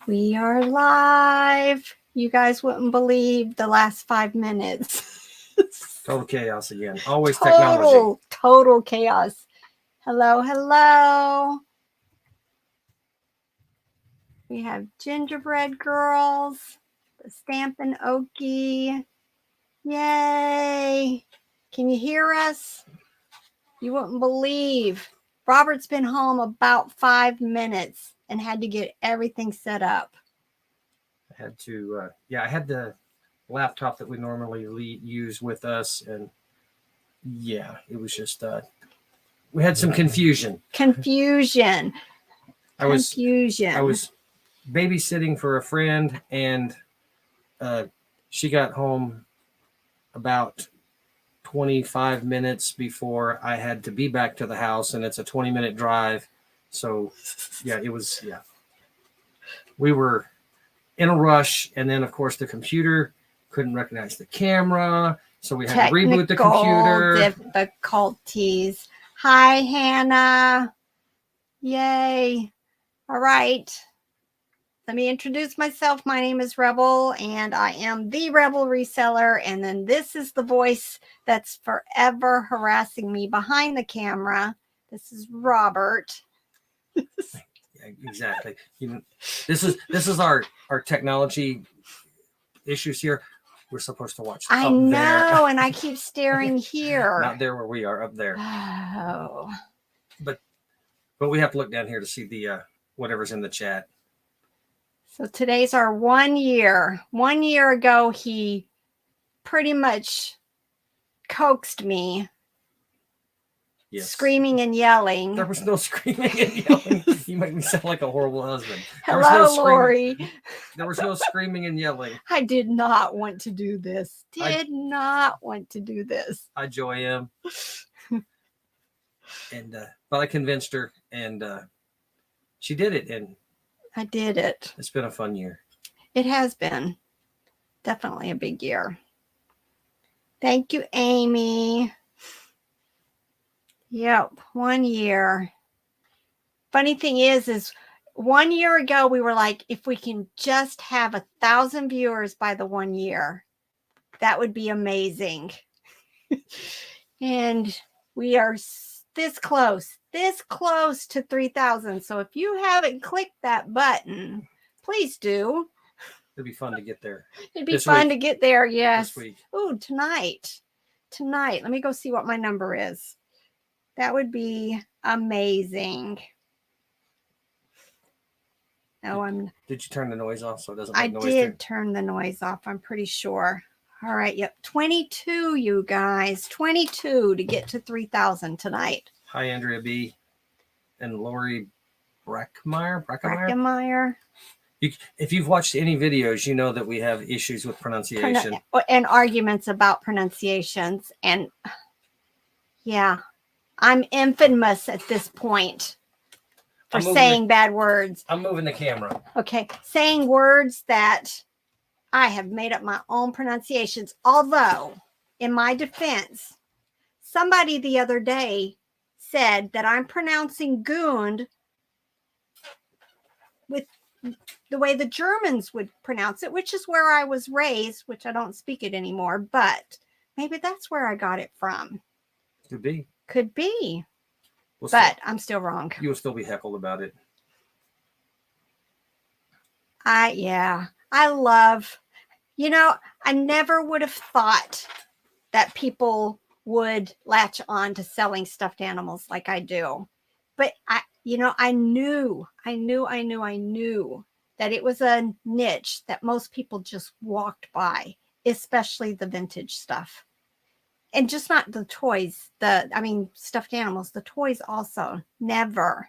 We are live. You guys wouldn't believe the last 5 minutes. Total chaos again. Always technology. Total chaos. Hello, hello. We have gingerbread girls, the Stampin' Okie. Yay. Can you hear us? You wouldn't believe. Robert's been home about 5 minutes and had to get everything set up. I had to, I had the laptop that we normally use with us, and it was just, we had some confusion. I was babysitting for a friend, and she got home about 25 minutes before I had to be back to the house, and it's a 20-minute drive. So, we were in a rush, and then, of course, the computer couldn't recognize the camera, so we had to reboot the computer. Difficulties. Hi, Hannah. Yay. All right. Let me introduce myself. My name is Rebel, and I am the Rebel Reseller. And then this is the voice that's forever harassing me behind the camera. This is Robert. Yeah, exactly. This is our technology issues here. We're supposed to watch. I know, and I keep staring here. Not there where we are, up there. Oh. But we have to look down here to see the whatever's in the chat. So today's our 1 year. 1 year ago, he pretty much coaxed me. Yes. Screaming and yelling. There was no screaming and yelling. You make me sound like a horrible husband. Hello, Lori. There was no screaming and yelling. I did not want to do this. I Joy am. And but I convinced her, and she did it, and I did it. It's been a fun year. It has been. Definitely a big year. Thank you, Amy. Yep, 1 year. Funny thing is 1 year ago, we were like, if we can just have 1,000 viewers by the 1 year, that would be amazing. And we are this close to 3,000. So if you haven't clicked that button, please do. It'd be fun to get there. It'd be fun to get there, yes. This week. Ooh, tonight. Let me go see what my number is. That would be amazing. No, Did you turn the noise off so it doesn't make noise? I did turn the noise off, I'm pretty sure. All right, yep. 22, you guys. 22 to get to 3,000 tonight. Hi, Andrea B. And Lori Breckemeyer. If you've watched any videos, you know that we have issues with pronunciation. And arguments about pronunciations. And yeah, I'm infamous at this point for saying bad words. I'm moving the camera. Okay, saying words that I have made up my own pronunciations. Although, in my defense, somebody the other day said that I'm pronouncing Gund with the way the Germans would pronounce it, which is where I was raised, which I don't speak it anymore, but maybe that's where I got it from. Could be. I'm still wrong. You'll still be heckled about it. I never would have thought that people would latch on to selling stuffed animals like I do. But I knew that it was a niche that most people just walked by, especially the vintage stuff. And just not the toys, stuffed animals, the toys also. Never.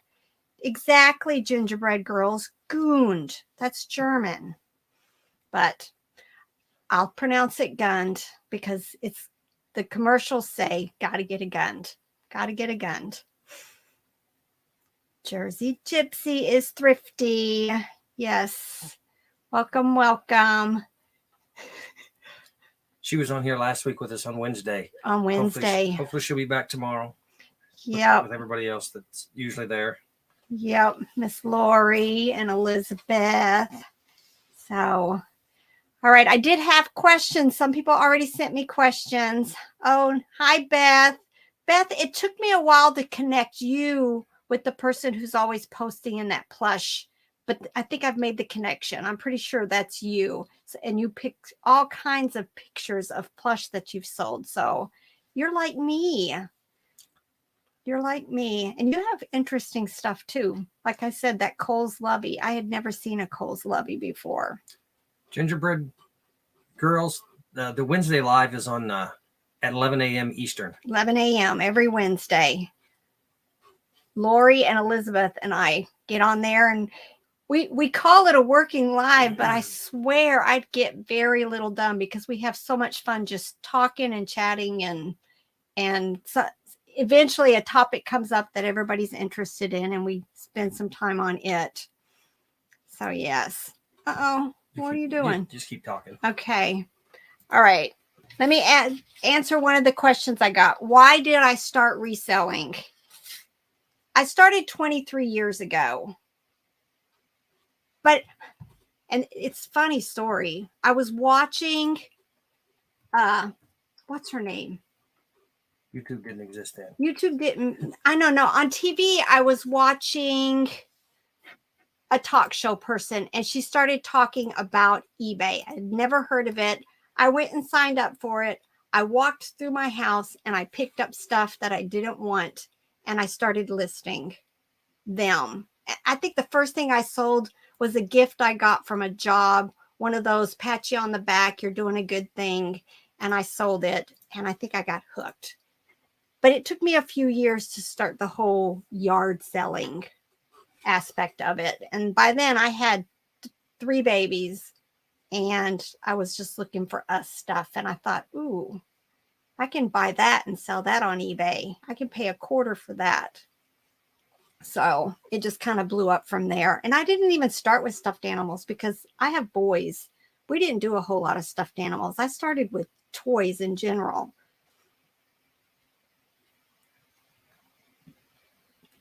Exactly, gingerbread girls. Gund. That's German. But I'll pronounce it Gund because it's the commercials say, gotta get a Gund. Gotta get a Gund. Jersey Gypsy is thrifty. Yes. Welcome, welcome. She was on here last week with us on Wednesday. Hopefully she'll be back tomorrow. Yeah. With everybody else that's usually there. Yep, Miss Lori and Elizabeth. So, all right, I did have questions. Some people already sent me questions. Oh, hi, Beth. Beth, it took me a while to connect you with the person who's always posting in that plush, but I think I've made the connection. I'm pretty sure that's you. And you picked all kinds of pictures of plush that you've sold. So you're like me. You're like me. And you have interesting stuff too. Like I said, that Kohl's Lovey. I had never seen a Kohl's Lovey before. Gingerbread Girls, the Wednesday live is on at 11 a.m. Eastern. 11 a.m. every Wednesday. Lori and Elizabeth and I get on there, and we call it a working live, but I swear I'd get very little done because we have so much fun just talking and chatting, and so eventually a topic comes up that everybody's interested in, and we spend some time on it. So yes. Uh-oh. What are you doing? Just keep talking. Okay. All right. Let me answer one of the questions I got. Why did I start reselling? I started 23 years ago. And it's a funny story. I was watching, what's her name? YouTube didn't exist then. YouTube didn't. I don't know. On TV, I was watching a talk show person, and she started talking about eBay. I'd never heard of it. I went and signed up for it. I walked through my house and I picked up stuff that I didn't want, and I started listing them. I think the first thing I sold was a gift I got from a job, one of those pat you on the back, you're doing a good thing, and I sold it, and I think I got hooked. But it took me a few years to start the whole yard selling aspect of it. And by then I had 3 babies, and I was just looking for us stuff. And I thought, ooh, I can buy that and sell that on eBay. I can pay $1/4 for that. So it just kind of blew up from there. And I didn't even start with stuffed animals because I have boys. We didn't do a whole lot of stuffed animals. I started with toys in general.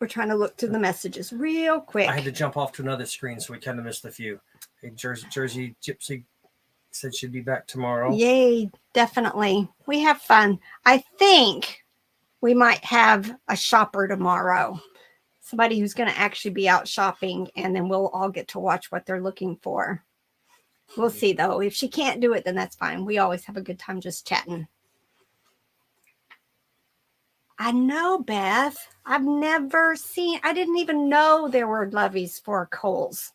We're trying to look through the messages real quick. I had to jump off to another screen, so we kind of missed a few. Hey, Jersey Gypsy said she'd be back tomorrow. Yay, definitely. We have fun. I think we might have a shopper tomorrow. Somebody who's going to actually be out shopping, and then we'll all get to watch what they're looking for. We'll see, though. If she can't do it, then that's fine. We always have a good time just chatting. I know, Beth. I've never seen, I didn't even know there were Loveys for Kohl's.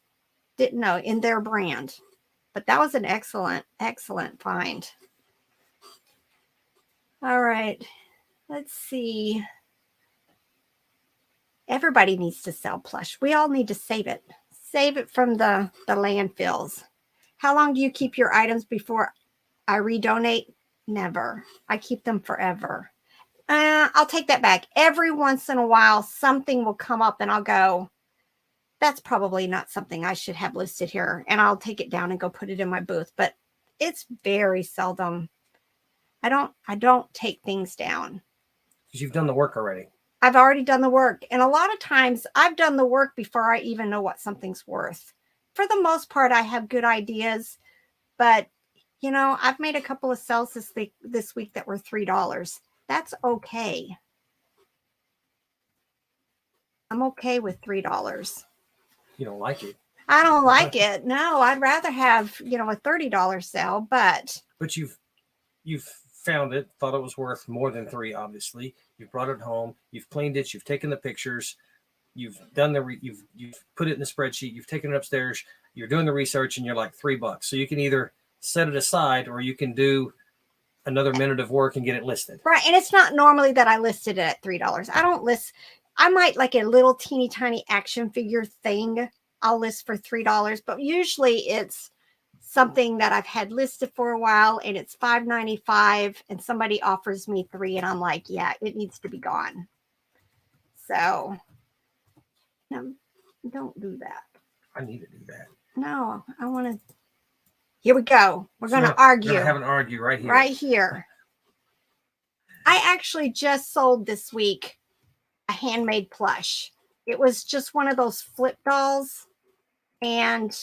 Didn't know in their brand. But that was an excellent, excellent find. All right. Let's see. Everybody needs to sell plush. We all need to save it. Save it from the landfills. How long do you keep your items before I redonate? Never. I keep them forever. I'll take that back. Every once in a while, something will come up and I'll go, that's probably not something I should have listed here. And I'll take it down and go put it in my booth. But it's very seldom. I don't take things down. Because you've done the work already. I've already done the work. And a lot of times I've done the work before I even know what something's worth. For the most part, I have good ideas. But, you know, I've made a couple of sales this week that were $3. That's okay. I'm okay with $3. You don't like it. I don't like it. No, I'd rather have, you know, a $30 sale, but you've found it, thought it was worth more than $3, obviously. You've brought it home, you've cleaned it, you've taken the pictures, you've done you've put it in the spreadsheet, you've taken it upstairs, you're doing the research, and you're like $3. So you can either set it aside or you can do another minute of work and get it listed. Right. And it's not normally that I listed it at $3. I don't list, I might like a little teeny tiny action figure thing. I'll list for $3, but usually it's something that I've had listed for a while and it's $5.95 and somebody offers me $3 and I'm like, yeah, it needs to be gone. So no, don't do that. I need to do that. No, I want to. Here we go. We're going to argue. We're going to have an argue right here. Right here. I actually just sold this week a handmade plush. it was just one of those flip dolls. And,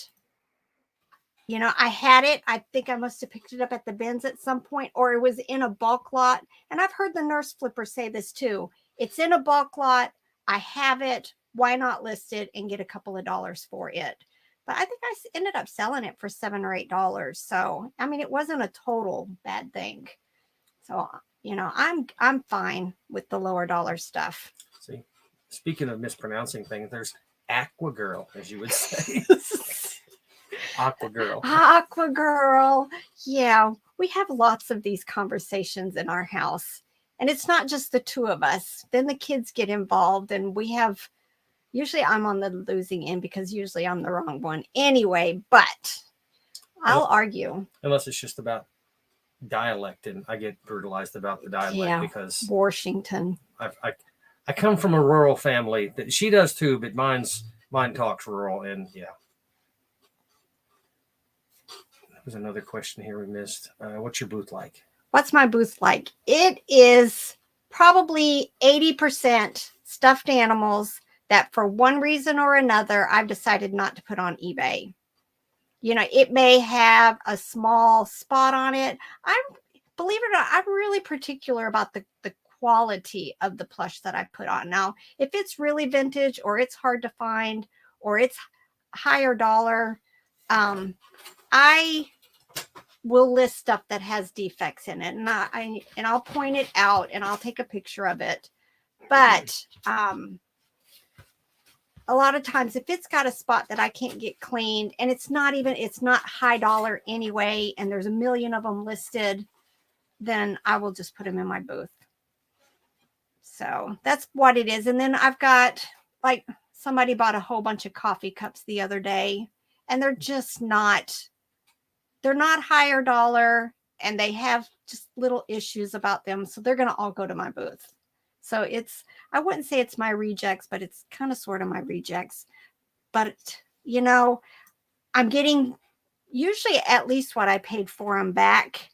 I had it. I think I must have picked it up at the bins at some point, or it was in a bulk lot. And I've heard the nurse flipper say this too. It's in a bulk lot. I have it. Why not list it and get a couple of dollars for it? But I think I ended up selling it for $7 or $8. So, I mean, it wasn't a total bad thing. So, I'm fine with the lower dollar stuff. See, speaking of mispronouncing things, there's Aqua Girl, as you would say. Aqua Girl. Aqua Girl. Yeah, we have lots of these conversations in our house. And it's not just the two of us. Then the kids get involved, and usually I'm on the losing end because usually I'm the wrong one anyway, but I'll argue. Unless it's just about dialect, and I get brutalized about the dialect because Washington. I come from a rural family. That she does too, but mine talks rural, and yeah. There's another question here we missed. What's your booth like? What's my booth like? It is probably 80% stuffed animals that for one reason or another, I've decided not to put on eBay. It may have a small spot on it. Believe it or not, I'm really particular about the quality of the plush that I put on. Now, if it's really vintage or it's hard to find or it's higher dollar, I will list stuff that has defects in it, and I'll point it out and I'll take a picture of it. But a lot of times, if it's got a spot that I can't get cleaned and it's not high dollar anyway, and there's a million of them listed, then I will just put them in my booth. So that's what it is. And then I've got, like, somebody bought a whole bunch of coffee cups the other day, and they're not higher dollar, and they have just little issues about them. So they're going to all go to my booth. So I wouldn't say it's my rejects, but it's kind of sort of my rejects. But, I'm getting usually at least what I paid for them back.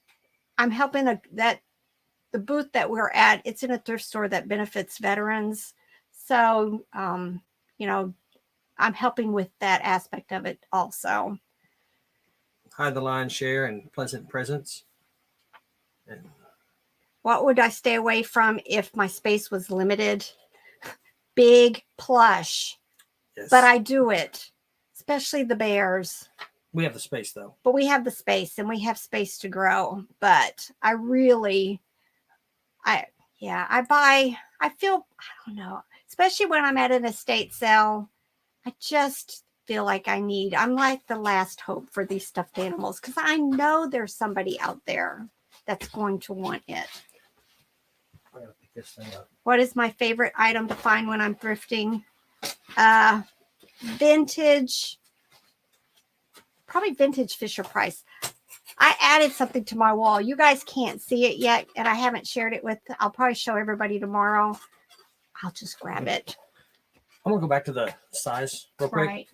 I'm helping the booth that we're at. It's in a thrift store that benefits veterans. So, I'm helping with that aspect of it also. Hide the Lion's Share and Pleasant Presents. And what would I stay away from if my space was limited? Big plush. Yes. But I do it, especially the bears. We have the space though. But we have the space, and we have space to grow. But I don't know, especially when I'm at an estate sale, I just feel like I'm like the last hope for these stuffed animals, because I know there's somebody out there that's going to want it. I gotta pick this thing up. What is my favorite item to find when I'm thrifting? Vintage, probably vintage Fisher Price. I added something to my wall. You guys can't see it yet, and I haven't shared it I'll probably show everybody tomorrow. I'll just grab it. I'm gonna go back to the size real quick. Right.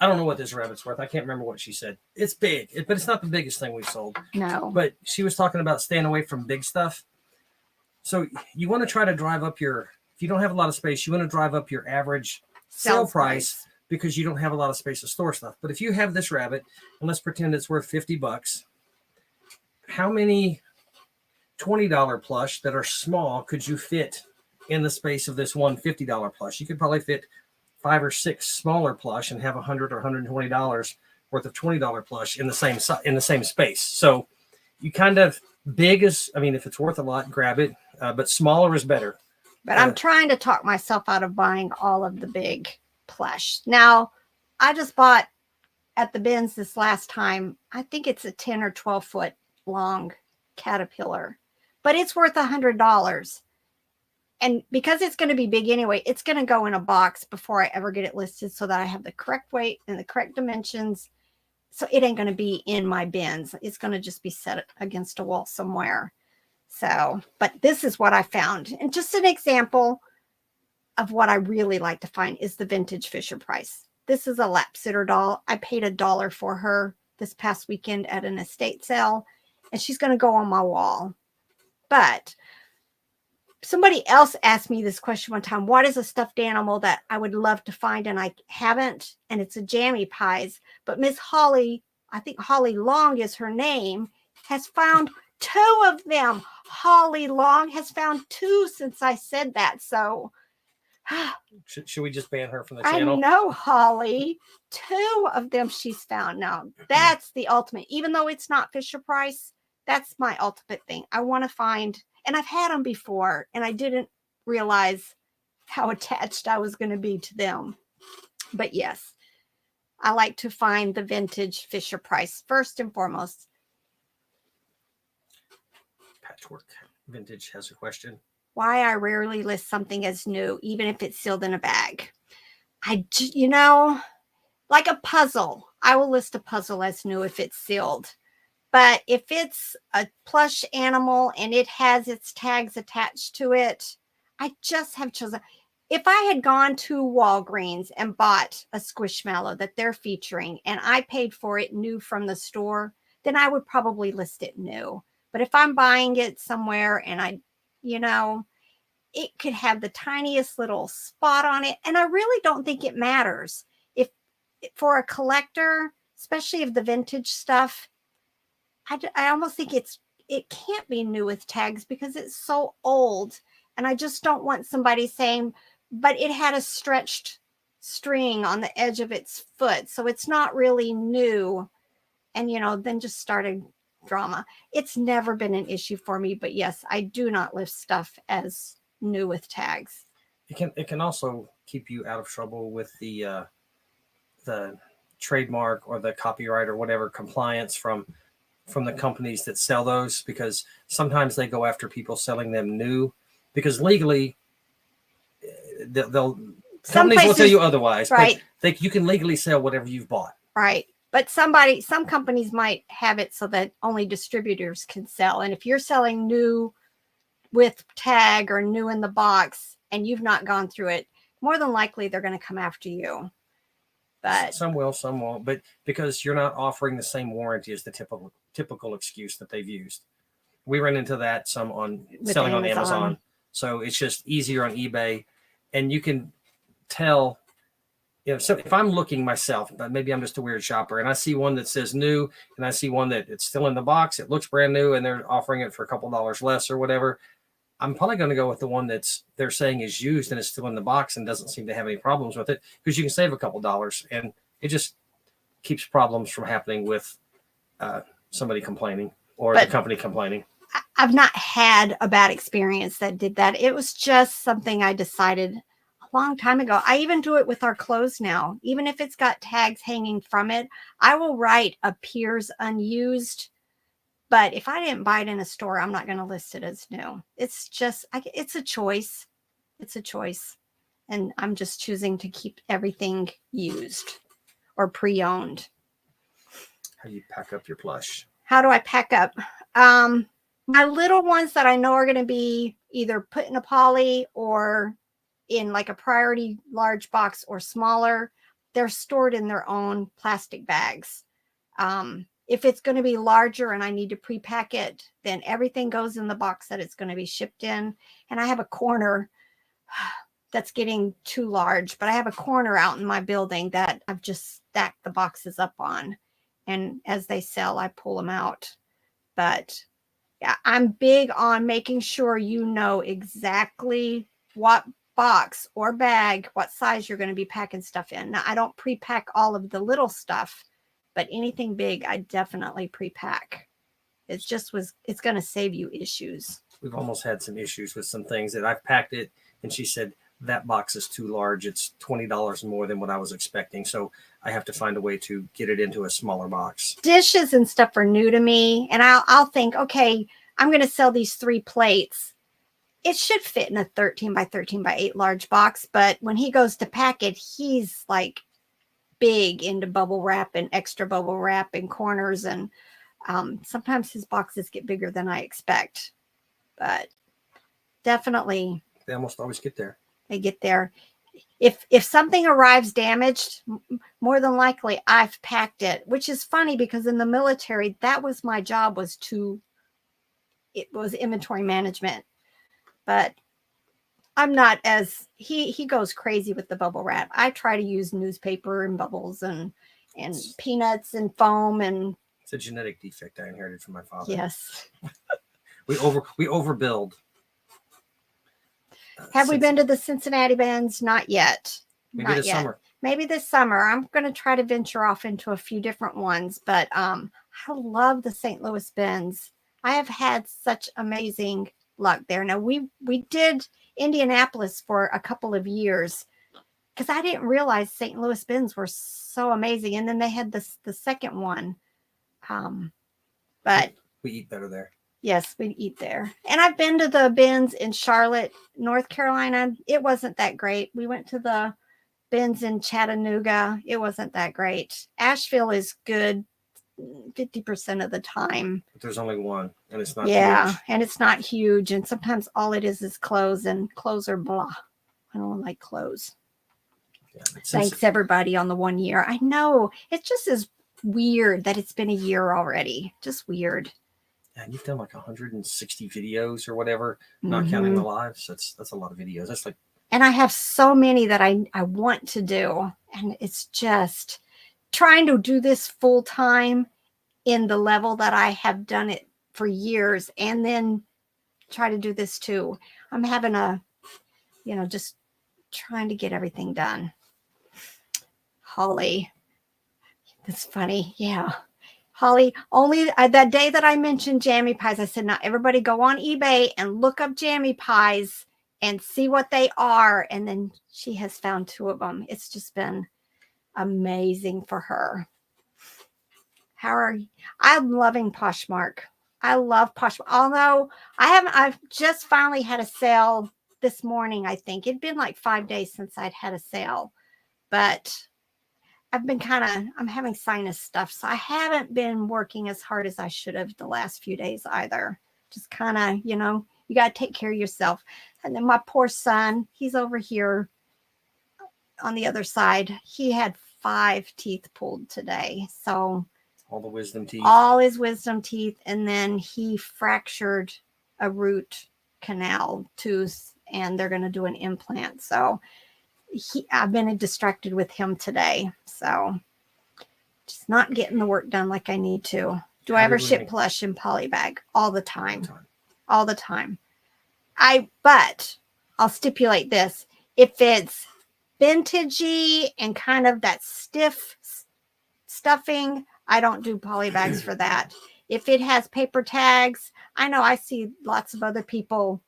I don't know what this rabbit's worth. I can't remember what she said. It's big, but it's not the biggest thing we've sold. No. But she was talking about staying away from big stuff. So you want to try to drive up if you don't have a lot of space, you want to drive up your average sale price because you don't have a lot of space to store stuff. But if you have this rabbit, and let's pretend it's worth $50, how many $20 plush that are small could you fit in the space of this one $50 plush? You could probably fit 5 or 6 smaller plush and have $100 or $120 worth of $20 plush in the same space. So you kind of if it's worth a lot, grab it, but smaller is better. But I'm trying to talk myself out of buying all of the big plush. Now, I just bought at the bins this last time, I think it's a 10 or 12 foot long caterpillar, but it's worth $100. And because it's going to be big anyway, it's going to go in a box before I ever get it listed so that I have the correct weight and the correct dimensions. So it ain't going to be in my bins. It's going to just be set against a wall somewhere. So, but this is what I found. And just an example of what I really like to find is the vintage Fisher Price. This is a lap sitter doll. I paid $1 for her this past weekend at an estate sale, and she's going to go on my wall. But Somebody else asked me this question one time. What is a stuffed animal that I would love to find and I haven't? And it's a jammy pies. But Miss Holly, I think Holly Long is her name, has found 2 of them. Holly Long has found 2 since I said that. So should we just ban her from the I channel? know, Holly. 2 of them she's found. Now, that's the ultimate. Even though it's not Fisher Price, that's my ultimate thing. I want to find, and I've had them before, and I didn't realize how attached I was going to be to them. But yes, I like to find the vintage Fisher Price first and foremost. Patchwork Vintage has a question. Why I rarely list something as new, even if it's sealed in a bag. Like a puzzle. I will list a puzzle as new if it's sealed. But if it's a plush animal and it has its tags attached to it, I just have chosen. If I had gone to Walgreens and bought a Squishmallow that they're featuring and I paid for it new from the store, then I would probably list it new. But if I'm buying it somewhere and it could have the tiniest little spot on it, and I really don't think it matters. If for a collector, especially of the vintage stuff, I almost think it can't be new with tags because it's so old. And I just don't want somebody saying, but it had a stretched string on the edge of its foot, so it's not really new. And, then just started drama. It's never been an issue for me. But yes, I do not list stuff as new with tags. It can also keep you out of trouble with the trademark or the copyright or whatever compliance from the companies that sell those, because sometimes they go after people selling them new, because legally companies will tell you otherwise, right? But you can legally sell whatever you've bought, right? But some companies might have it so that only distributors can sell. And if you're selling new with tag or new in the box and you've not gone through it, more than likely they're going to come after you. But some will, some won't. But because you're not offering the same warranty as the typical excuse that they've used. We run into that some on selling on Amazon. So it's just easier on eBay. And you can tell, so if I'm looking myself, but maybe I'm just a weird shopper, and I see one that says new, and I see one that it's still in the box, it looks brand new, and they're offering it for a couple dollars less or whatever, I'm probably going to go with the one they're saying is used and is still in the box and doesn't seem to have any problems with it, because you can save a couple dollars, and it just keeps problems from happening with somebody complaining or the company complaining. I've not had a bad experience that did that. It was just something I decided a long time ago. I even do it with our clothes now. Even if it's got tags hanging from it, I will write appears unused. But if I didn't buy it in a store, I'm not going to list it as new. It's just, it's a choice. It's a choice. And I'm just choosing to keep everything used or pre-owned. How do you pack up your plush? How do I pack up? My little ones that I know are going to be either put in a poly or in like a priority large box or smaller, they're stored in their own plastic bags. If it's going to be larger and I need to pre-pack it, then everything goes in the box that it's going to be shipped in. And I have a corner that's getting too large, but I have a corner out in my building that I've just stacked the boxes up on. And as they sell, I pull them out. But yeah, I'm big on making sure you know exactly what box or bag, what size you're going to be packing stuff in. Now, I don't pre-pack all of the little stuff, but anything big, I definitely pre-pack. It's going to save you issues. We've almost had some issues with some things that I've packed it, and she said, that box is too large. It's $20 more than what I was expecting. So I have to find a way to get it into a smaller box. Dishes and stuff are new to me. And I'll think, okay, I'm going to sell these 3 plates. It should fit in a 13 by 13 by 8 large box. But when he goes to pack it, he's like big into bubble wrap and extra bubble wrap and corners. And sometimes his boxes get bigger than I expect. But definitely. They almost always get there. They get there. If something arrives damaged, more than likely I've packed it, which is funny because in the military, that was my job, it was inventory management. But I'm not as he goes crazy with the bubble wrap. I try to use newspaper and bubbles and peanuts and foam and it's a genetic defect I inherited from my father. yes. We overbuild. Have we been to the Cincinnati Bends? Not yet. Maybe this summer. Maybe this summer. I'm going to try to venture off into a few different ones, but I love the St. Louis Bends. I have had such amazing luck there. Now we did Indianapolis for a couple of years because I didn't realize St. Louis Bends were so amazing, and then they had the second one. But we eat better there. Yes, we eat there. And I've been to the Bends in Charlotte, North Carolina. It wasn't that great. We went to the Bends in Chattanooga. It wasn't that great. Asheville is good 50% of the time. But there's only one, and it's not huge. And it's not huge. And sometimes all it is clothes, and clothes are blah. I don't like clothes. Yeah, thanks, everybody, on the 1 year. I know. It just is weird that it's been a year already. Just weird. Yeah, and you've done like 160 videos or whatever, not counting the lives. That's a lot of videos. That's like, and I have so many that I want to do, and it's just trying to do this full time in the level that I have done it for years, and then try to do this too. I'm having just trying to get everything done. Holly, that's funny. Yeah. Holly, only that day that I mentioned jammy pies, I said, now everybody go on eBay and look up jammy pies and see what they are. And then she has found 2 of them. It's just been amazing for her. How are you? I'm loving Poshmark. I love Poshmark. Although I've just finally had a sale this morning, I think. It'd been like 5 days since I'd had a sale. But I've been I'm having sinus stuff, so I haven't been working as hard as I should have the last few days either. Just you got to take care of yourself. And then my poor son, he's over here on the other side. He had 5 teeth pulled today. So all the wisdom teeth. All his wisdom teeth. And then he fractured a root canal tooth, and they're going to do an implant. So I've been distracted with him today, so just not getting the work done like I need to. Do I ever ship Plush in polybag? All the time. But I'll stipulate this: if it's vintagey and kind of that stiff stuffing, I don't do polybags for that. If it has paper tags, I know I see lots of other people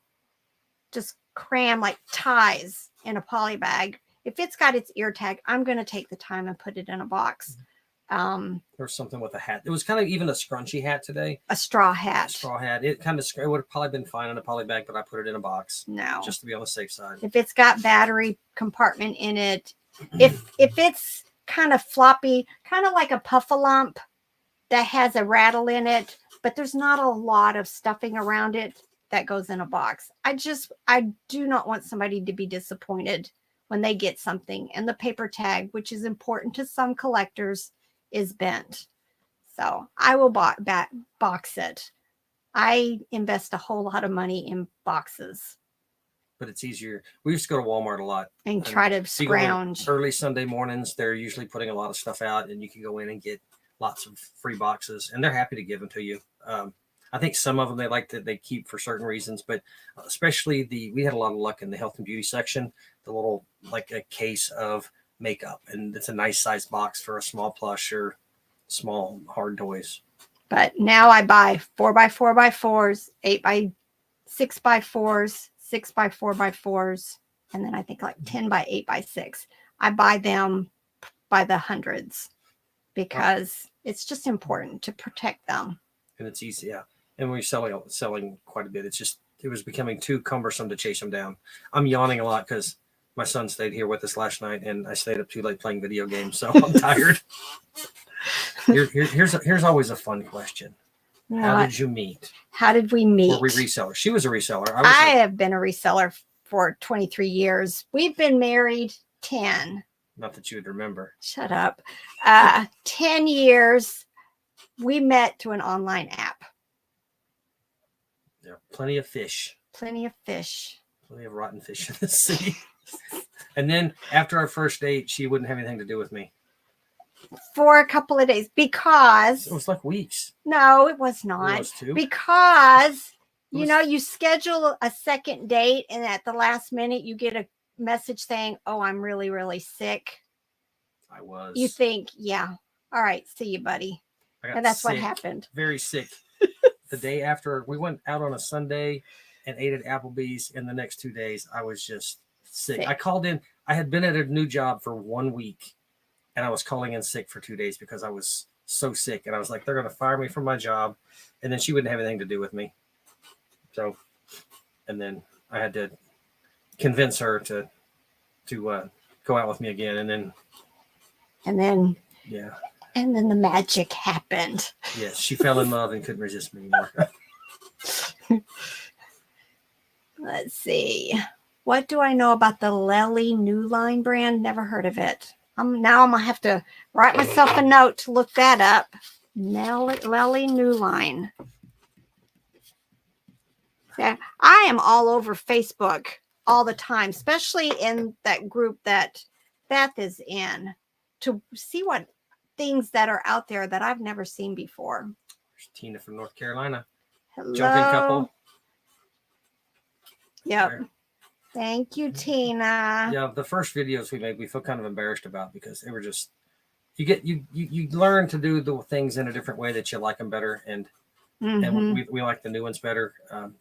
just cram like ties in a poly bag. If it's got its ear tag, I'm going to take the time and put it in a box. There's something with a hat. It was kind of even a scrunchy hat today. A straw hat. It would have probably been fine in a poly bag, but I put it in a box. No. Just to be on the safe side. If it's got battery compartment in it, if it's kind of floppy, kind of like a puffalump that has a rattle in it, but there's not a lot of stuffing around it, that goes in a box. I do not want somebody to be disappointed when they get something and the paper tag, which is important to some collectors, is bent. So I will box it. I invest a whole lot of money in boxes. But it's easier. We used to go to Walmart a lot and try to scrounge. Early Sunday mornings, they're usually putting a lot of stuff out, and you can go in and get lots of free boxes, and they're happy to give them to you. I think some of them they keep for certain reasons, but especially we had a lot of luck in the health and beauty section, the little, like a case of makeup, and it's a nice size box for a small plush or small hard toys. But now I buy 4x4x4s, 8x6x4s, 6x4x4s, and then I think like 10x8x6. I buy them by the hundreds because it's just important to protect them. And it's easy, yeah. And we're selling quite a bit. It was becoming too cumbersome to chase them down. I'm yawning a lot because my son stayed here with us last night, and I stayed up too late playing video games, so I'm tired. Here's always a fun question. How did you meet? How did we meet? Were we resellers? She was a reseller. I have been a reseller for 23 years. We've been married 10. Not that you would remember. Shut up. 10 years. We met through an online app. Yeah, plenty of fish. Plenty of fish. We have rotten fish in the sea. And then after our first date, she wouldn't have anything to do with me. For a couple of days because It was like weeks. No, it was not. It was too. Because you schedule a second date and at the last minute you get a message saying, "Oh, I'm really, really sick." I was. You think, yeah, all right, see you, buddy. And that's sick, what happened. Very sick. The day after, we went out on a Sunday and ate at Applebee's, and the next 2 days I was just sick. I called in. I had been at a new job for 1 week, and I was calling in sick for 2 days because I was so sick. And I was like, they're going to fire me from my job, and then she wouldn't have anything to do with me. So, and then I had to convince her to go out with me again, and then yeah. And then the magic happened. Yes, she fell in love and couldn't resist me anymore. Let's see. What do I know about the Lely New Line brand? Never heard of it. Now I'm going to have to write myself a note to look that up. Lely New Line. Yeah, I am all over Facebook all the time, especially in that group that Beth is in, to see what things that are out there that I've never seen before. There's Tina from North Carolina. Hello. Jumping couple. Yep. There. Thank you, Tina. Yeah, the first videos we made, we feel kind of embarrassed about because they were just, you learn to do the things in a different way that you like them better, and we like the new ones better.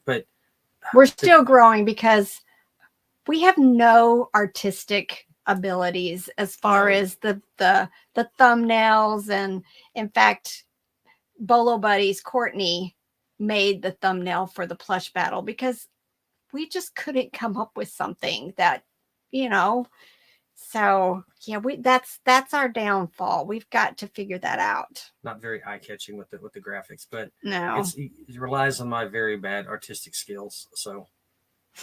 But we're still growing because we have no artistic abilities as far as the thumbnails, and in fact, Bolo Buddies Courtney made the thumbnail for the plush battle because we just couldn't come up with something that, so yeah, that's our downfall. We've got to figure that out. Not very eye-catching with the graphics, but no, it relies on my very bad artistic skills. So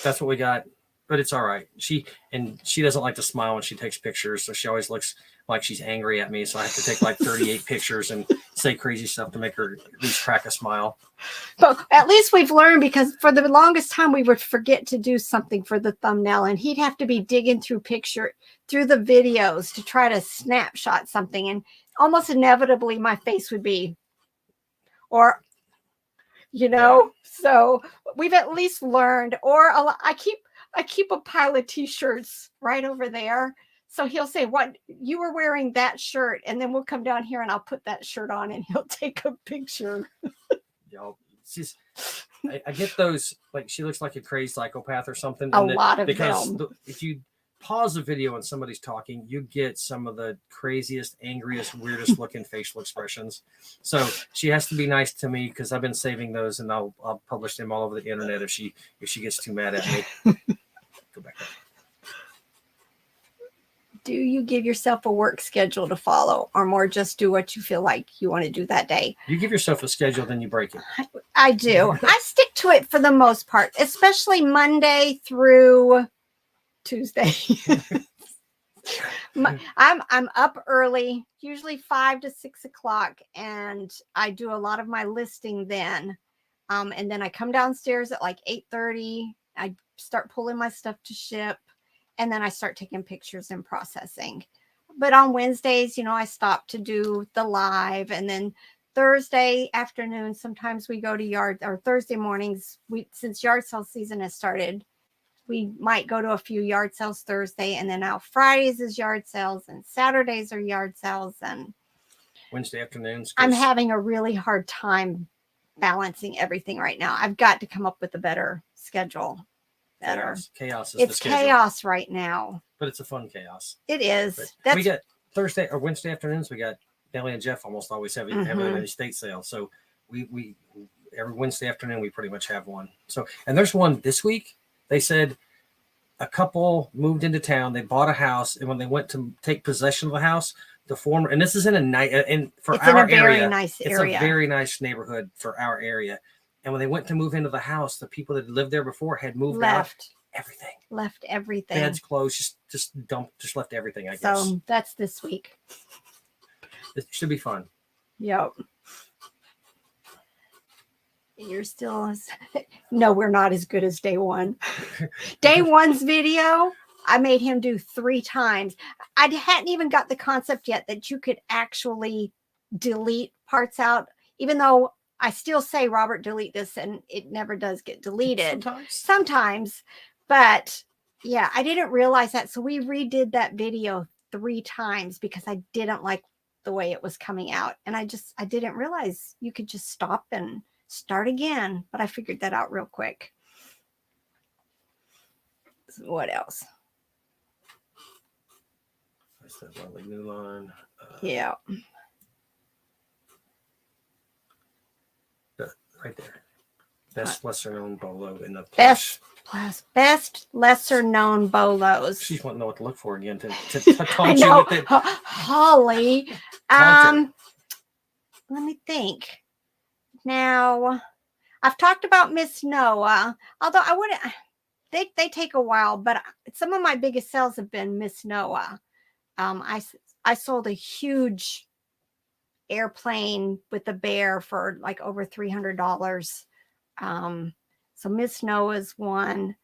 that's what we got. But it's all right. She doesn't like to smile when she takes pictures, so she always looks like she's angry at me. So I have to take like 38 pictures and say crazy stuff to make her at least crack a smile. But at least we've learned, because for the longest time we would forget to do something for the thumbnail, and he'd have to be digging through the videos to try to snapshot something, and almost inevitably my face would be, or So we've at least learned. Or I keep a pile of t-shirts right over there. So he'll say, "What, you were wearing that shirt?" And then we'll come down here and I'll put that shirt on and he'll take a picture. I get those, like, she looks like a crazy psychopath or something. A lot of because them. If you pause a video and somebody's talking, you get some of the craziest, angriest, weirdest looking facial expressions. So she has to be nice to me because I've been saving those, and I'll publish them all over the internet if she gets too mad at me. Go back up. Do you give yourself a work schedule to follow, or more just do what you feel like you want to do that day? You give yourself a schedule, then you break it. I do. I stick to it for the most part, especially Monday through Tuesday. I'm up early, usually 5 to 6 o'clock, and I do a lot of my listing then. And then I come downstairs at like 8:30. I start pulling my stuff to ship, and then I start taking pictures and processing. But on Wednesdays, I stop to do the live, and then Thursday afternoon, sometimes we go to Thursday mornings. Since yard sale season has started, we might go to a few yard sales Thursday, and then now Fridays is yard sales, and Saturdays are yard sales, and Wednesday afternoons. I'm having a really hard time balancing everything right now. I've got to come up with a better schedule. Chaos is it's the schedule. Chaos right now. But it's a fun chaos. It is. We got Thursday or Wednesday afternoons. We got Nellie and Jeff almost always have an estate sale. So we every Wednesday afternoon we pretty much have one. So, and there's one this week. They said a couple moved into town. They bought a house, and when they went to take possession of the house, the former, and this is in a nice, and for it's our in a very area, nice it's area. a very nice neighborhood for our area. And when they went to move into the house, the people that lived there before had moved out. Left everything. Beds, clothes, just left everything, I guess. So that's this week. It should be fun. Yep. You're still no, we're not as good as day one. Day one's video, I made him do 3 times. I hadn't even got the concept yet that you could actually delete parts out, even though I still say, Robert, delete this, and it never does get deleted. Sometimes. But yeah, I didn't realize that. So we redid that video 3 times because I didn't like the way it was coming out. And I didn't realize you could just stop and start again. But I figured that out real quick. So what else? That's that lovely new line. Yeah. Right there. Best lesser known bolo in the Plush. Best lesser known bolos. She's wanting to know what to look for again to taunt you with it. Holly. Let me think. Now, I've talked about Miss Noah, although I wouldn't. They take a while, but some of my biggest sales have been Miss Noah. I sold a huge airplane with a bear for like over $300. So Miss Noah's one.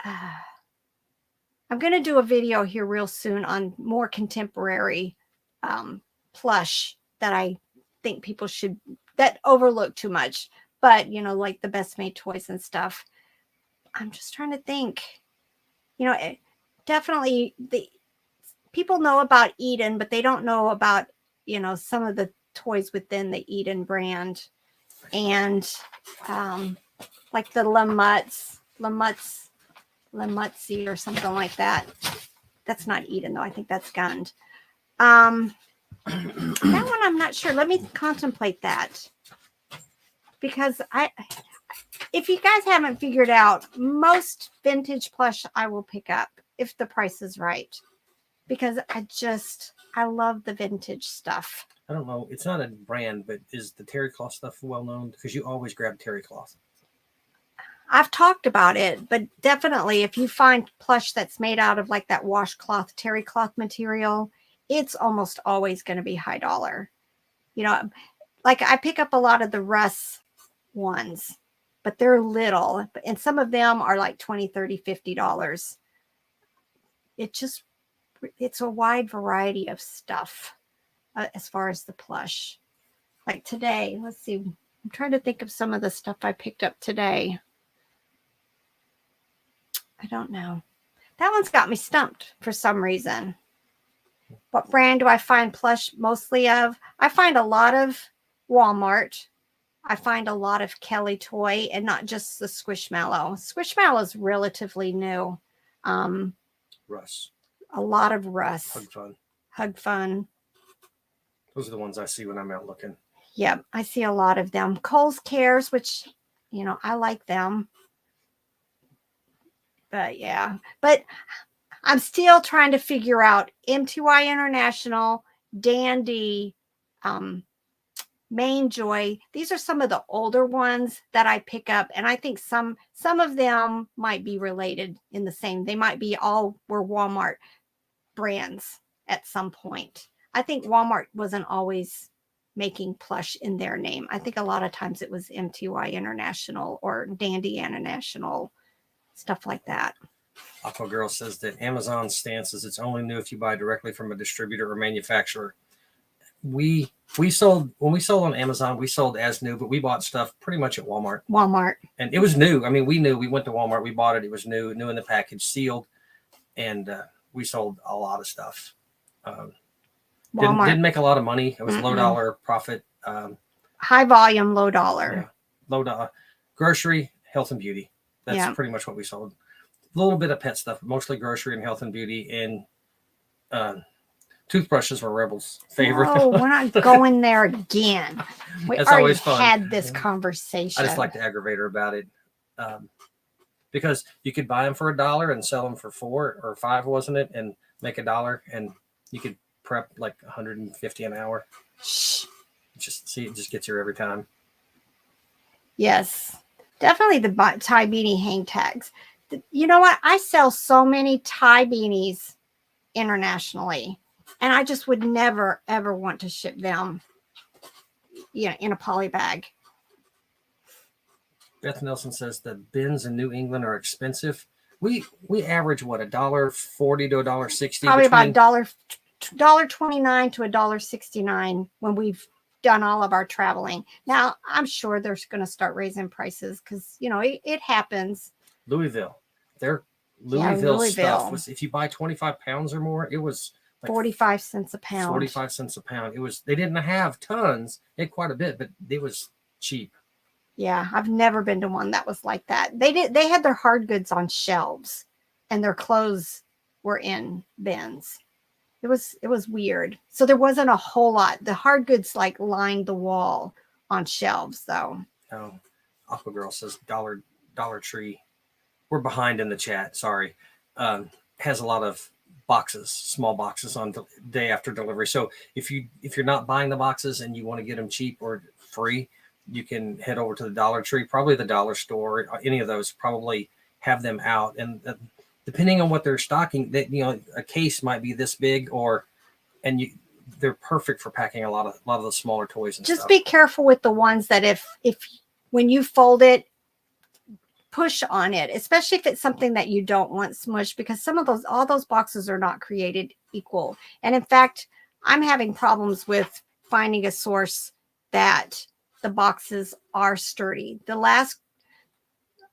I'm going to do a video here real soon on more contemporary plush that I think people should, that overlook too much, but you know, like the best made toys and stuff. I'm just trying to think, you know, definitely the people know about Eden, but they don't know about, you know, some of the toys within the Eden brand. And like the Lamutzi or something like that. That's not Eden though. I think that's Gund. That one I'm not sure. Let me contemplate that. Because if you guys haven't figured out, most vintage plush I will pick up if the price is right. Because I love the vintage stuff. I don't know. It's not a brand, but is the terry cloth stuff well known? Because you always grab terry cloth. I've talked about it, but definitely if you find plush that's made out of like that washcloth, terry cloth material, it's almost always going to be high dollar. You know, like I pick up a lot of the Russ ones, but they're little, and some of them are like $20, $30, $50. It's a wide variety of stuff as far as the plush. Like today, let's see, I'm trying to think of some of the stuff I picked up today. I don't know. That one's got me stumped for some reason. What brand do I find plush mostly of? I find a lot of Walmart. I find a lot of Kelly Toy, and not just the Squishmallow. Squishmallow is relatively new. Russ. A lot of Russ. Hug Fun. Hug Fun. Those are the ones I see when I'm out looking. Yep, I see a lot of them. Kohl's Cares, which, you know, I like them. But yeah, but I'm still trying to figure out M2I International, Dandy, Main Joy. These are some of the older ones that I pick up, and I think some of them might be related in the same. They might be all were Walmart brands at some point. I think Walmart wasn't always making plush in their name. I think a lot of times it was M2I International or Dandy International, stuff like that. Aqua Girl says that Amazon's stance is it's only new if you buy directly from a distributor or manufacturer. We sold when we sold on Amazon, we sold as new, but we bought stuff pretty much at Walmart. And it was new. I mean, we knew. We went to Walmart, we bought it. It was new in the package, sealed, and we sold a lot of stuff. Didn't make a lot of money. It was low dollar profit. High volume, low dollar. Yeah, low dollar. Grocery, health and beauty. That's pretty much what we sold. A little bit of pet stuff, mostly grocery and health and beauty, and toothbrushes were Rebel's favorite. Oh, we're not going there again. That's always fun. Had this conversation. I just like to aggravate her about it, because you could buy them for $1 and sell them for $4 or $5, wasn't it? And make $1, and you could prep like $150 an hour. Shh. It just gets her every time. Yes, definitely the tie beanie hang tags. You know what? I sell so many tie beanies internationally, and I just would never, ever want to ship them, in a poly bag. Beth Nelson says the bins in New England are expensive. We average what, $1.40 to $1.60 Probably about between. $1.29 to $1.69 when we've done all of our traveling. Now I'm sure they're going to start raising prices because it happens. Louisville, their Yeah, Louisville stuff was, if you buy 25 pounds or more, it was like 45 cents a pound. 45 cents a pound. It was, they didn't have tons, they had quite a bit, but it was cheap. Yeah, I've never been to one that was like that. They had their hard goods on shelves and their clothes were in bins. It was weird. So there wasn't a whole lot. The hard goods like lined the wall on shelves though. Oh, Aqua Girl says Dollar Tree. We're behind in the chat. Sorry. Has a lot of boxes, small boxes on day after delivery. So if you're not buying the boxes and you want to get them cheap or free, you can head over to the Dollar Tree, probably the dollar store. Any of those probably have them out, and depending on what they're stocking, that a case might be this big, they're perfect for packing a lot of the smaller toys and Just stuff. be careful with the ones that if when you fold it, push on it, especially if it's something that you don't want smushed, because all those boxes are not created equal. And in fact, I'm having problems with finding a source that the boxes are sturdy.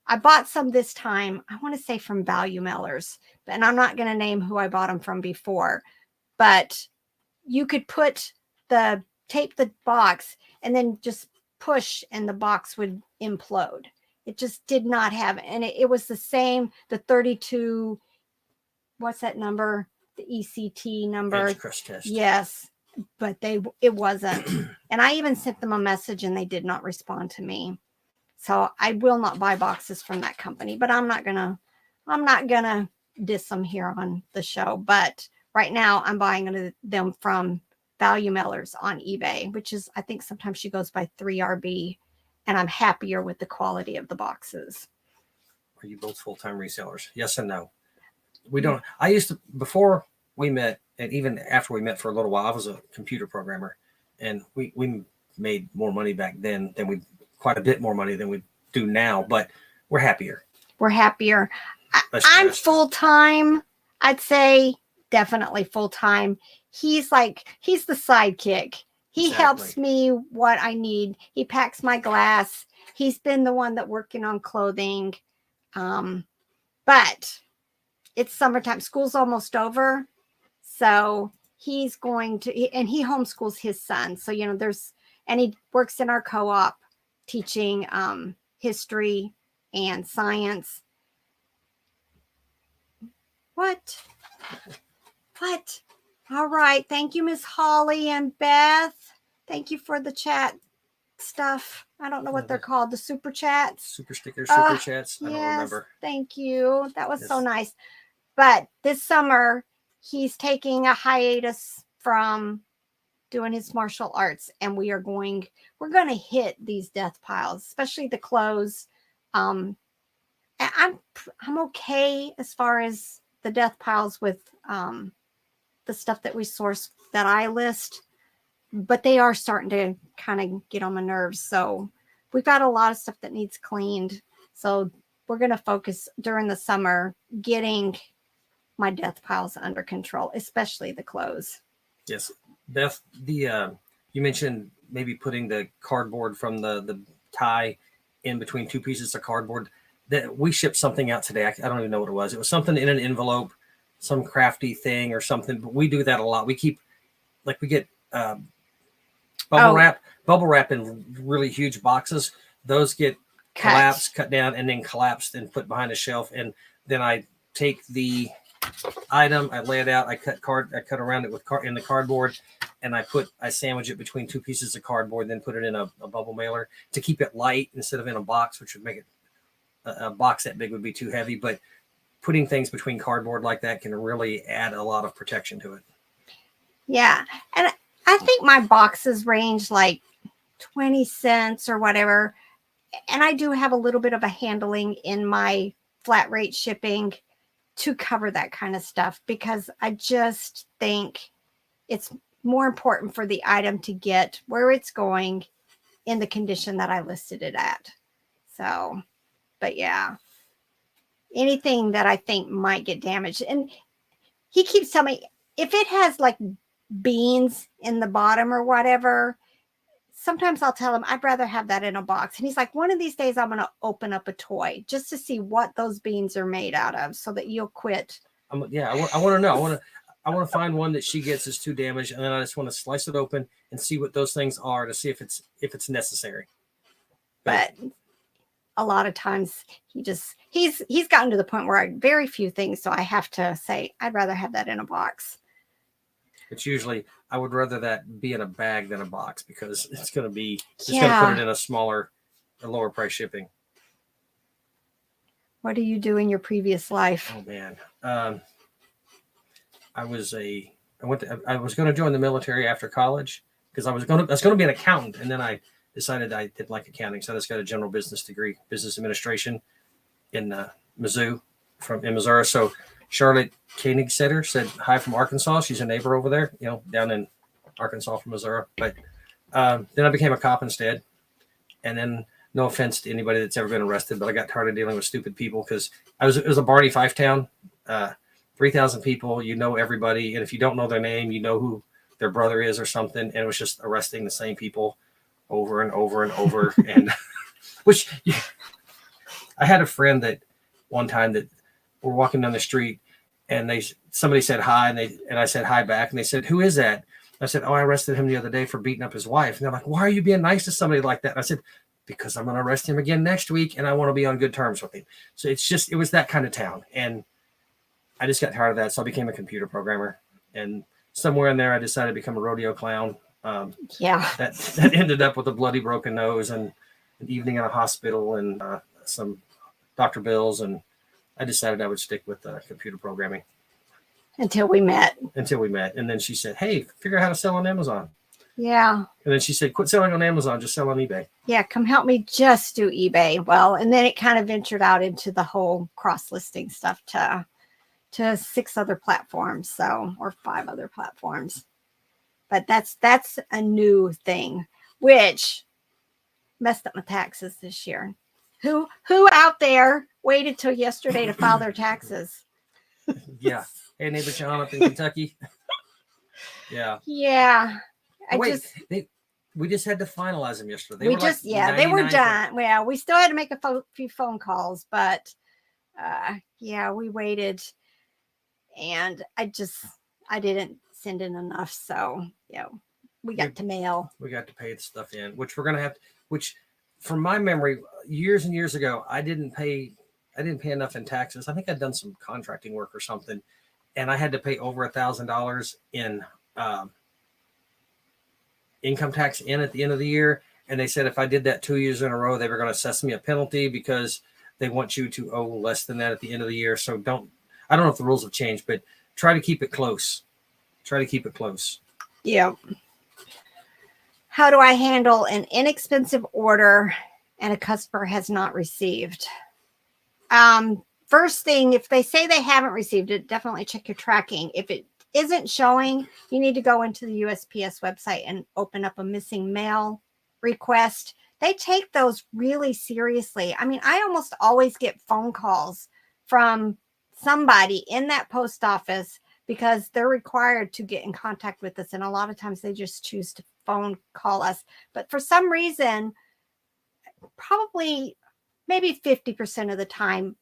I bought some this time, I want to say from Value Mailers, and I'm not going to name who I bought them from before, but you could tape the box and then just push and the box would implode. It just did not have, and it was the same, the 32, what's that number? The ECT number. Edge crust test. Yes, but it wasn't. And I even sent them a message and they did not respond to me. So I will not buy boxes from that company, but I'm not gonna diss them here on the show. But right now I'm buying them from Value Mailers on eBay, which is, I think sometimes she goes by 3RB, and I'm happier with the quality of the boxes. Are you both full-time resellers? Yes and no. We don't. I used to, before we met, and even after we met for a little while, I was a computer programmer, and we made more money back then quite a bit more money than we do now, but we're happier. We're happier. I'm full-time. I'd say definitely full-time. He's the sidekick. He helps me what I need. He packs my glass. He's been the one that working on clothing. But it's summertime. School's almost over. So he's going to, and he homeschools his son. So, and he works in our co-op teaching history and science. What? All right. Thank you, Miss Holly and Beth. Thank you for the chat stuff. I don't know what they're called. The super chats. Super stickers, super chats. I don't remember. Thank you. That was so nice. But this summer, he's taking a hiatus from doing his martial arts, and we're going to hit these death piles, especially the clothes. I'm okay as far as the death piles with the stuff that we source that I list, but they are starting to kind of get on my nerves. So we've got a lot of stuff that needs cleaned. So we're going to focus during the summer getting my death piles under control, especially the clothes. Yes. Beth, you mentioned maybe putting the cardboard from the tie in between two pieces of cardboard. That we shipped something out today. I don't even know what it was. It was something in an envelope, some crafty thing or something, but we do that a lot. We get bubble wrap in really huge boxes. Those get collapsed, cut down, and then collapsed and put behind a shelf. And then I take the item, I lay it out, I cut around it in the cardboard, and I sandwich it between two pieces of cardboard, then put it in a bubble mailer to keep it light instead of in a box, which would make it a box that big would be too heavy. But putting things between cardboard like that can really add a lot of protection to it. Yeah. And I think my boxes range like 20 cents or whatever. And I do have a little bit of a handling in my flat rate shipping to cover that kind of stuff, because I just think it's more important for the item to get where it's going in the condition that I listed it at. So, but yeah, anything that I think might get damaged. And he keeps telling me if it has like beans in the bottom or whatever, sometimes I'll tell him I'd rather have that in a box. And he's like, one of these days I'm going to open up a toy just to see what those beans are made out of so that you'll quit. I want to know. I want to find one that she gets is too damaged, and then I just want to slice it open and see what those things are to see if it's necessary. But a lot of times he's gotten to the point where very few things, so I have to say I'd rather have that in a box. It's usually I would rather that be in a bag than a box because it's going to be going to put it in a lower price shipping. What do you do in your previous life? Oh man, I was going to join the military after college because I was going to be an accountant, and then I decided I didn't like accounting, so I just got a general business degree, business administration in Missouri. So Charlotte Koenigsetter said hi from Arkansas. She's a neighbor over there, down in Arkansas from Missouri. But then I became a cop instead. And then, no offense to anybody that's ever been arrested, but I got tired of dealing with stupid people because it was a Barney Fife town, 3,000 people, everybody. And if you don't know their name, you know who their brother is or something. And it was just arresting the same people over and over and over. And I had a friend that one time that we're walking down the street and somebody said hi and I said hi back and they said, "Who is that?" I said, "Oh, I arrested him the other day for beating up his wife." And they're like, "Why are you being nice to somebody like that?" And I said, "Because I'm going to arrest him again next week and I want to be on good terms with him." So it was that kind of town. And I just got tired of that. So I became a computer programmer, and somewhere in there, I decided to become a rodeo clown. That ended up with a bloody broken nose and an evening in a hospital and some doctor bills. And I decided I would stick with computer programming. Until we met. And then she said, "Hey, figure out how to sell on Amazon." Yeah. And then she said, "Quit selling on Amazon, just sell on eBay." Yeah, come help me just do eBay. Well, and then it kind of ventured out into the whole cross-listing stuff to 6 other platforms, or 5 other platforms. But that's a new thing, which messed up my taxes this year. Who out there waited till yesterday to file their taxes? Yeah. Hey, neighbor John up in Kentucky. Yeah. Yeah. We just had to finalize them yesterday. They were done. Well, we still had to make a few phone calls, but we waited, and I didn't send in enough, so we got to mail. We got to pay the stuff in, which we're gonna have. Which, from my memory, years and years ago, I didn't pay enough in taxes. I think I'd done some contracting work or something, and I had to pay over $1,000 in income tax at the end of the year. And they said if I did that 2 years in a row, they were going to assess me a penalty because they want you to owe less than that at the end of the year. So I don't know if the rules have changed, but try to keep it close. Yeah. How do I handle an inexpensive order and a customer has not received? First thing, if they say they haven't received it, definitely check your tracking. If it isn't showing, you need to go into the USPS website and open up a missing mail request. They take those really seriously. I mean, I almost always get phone calls from somebody in that post office because they're required to get in contact with us. And a lot of times they just choose to phone call us. But for some reason, probably maybe 50% of the time,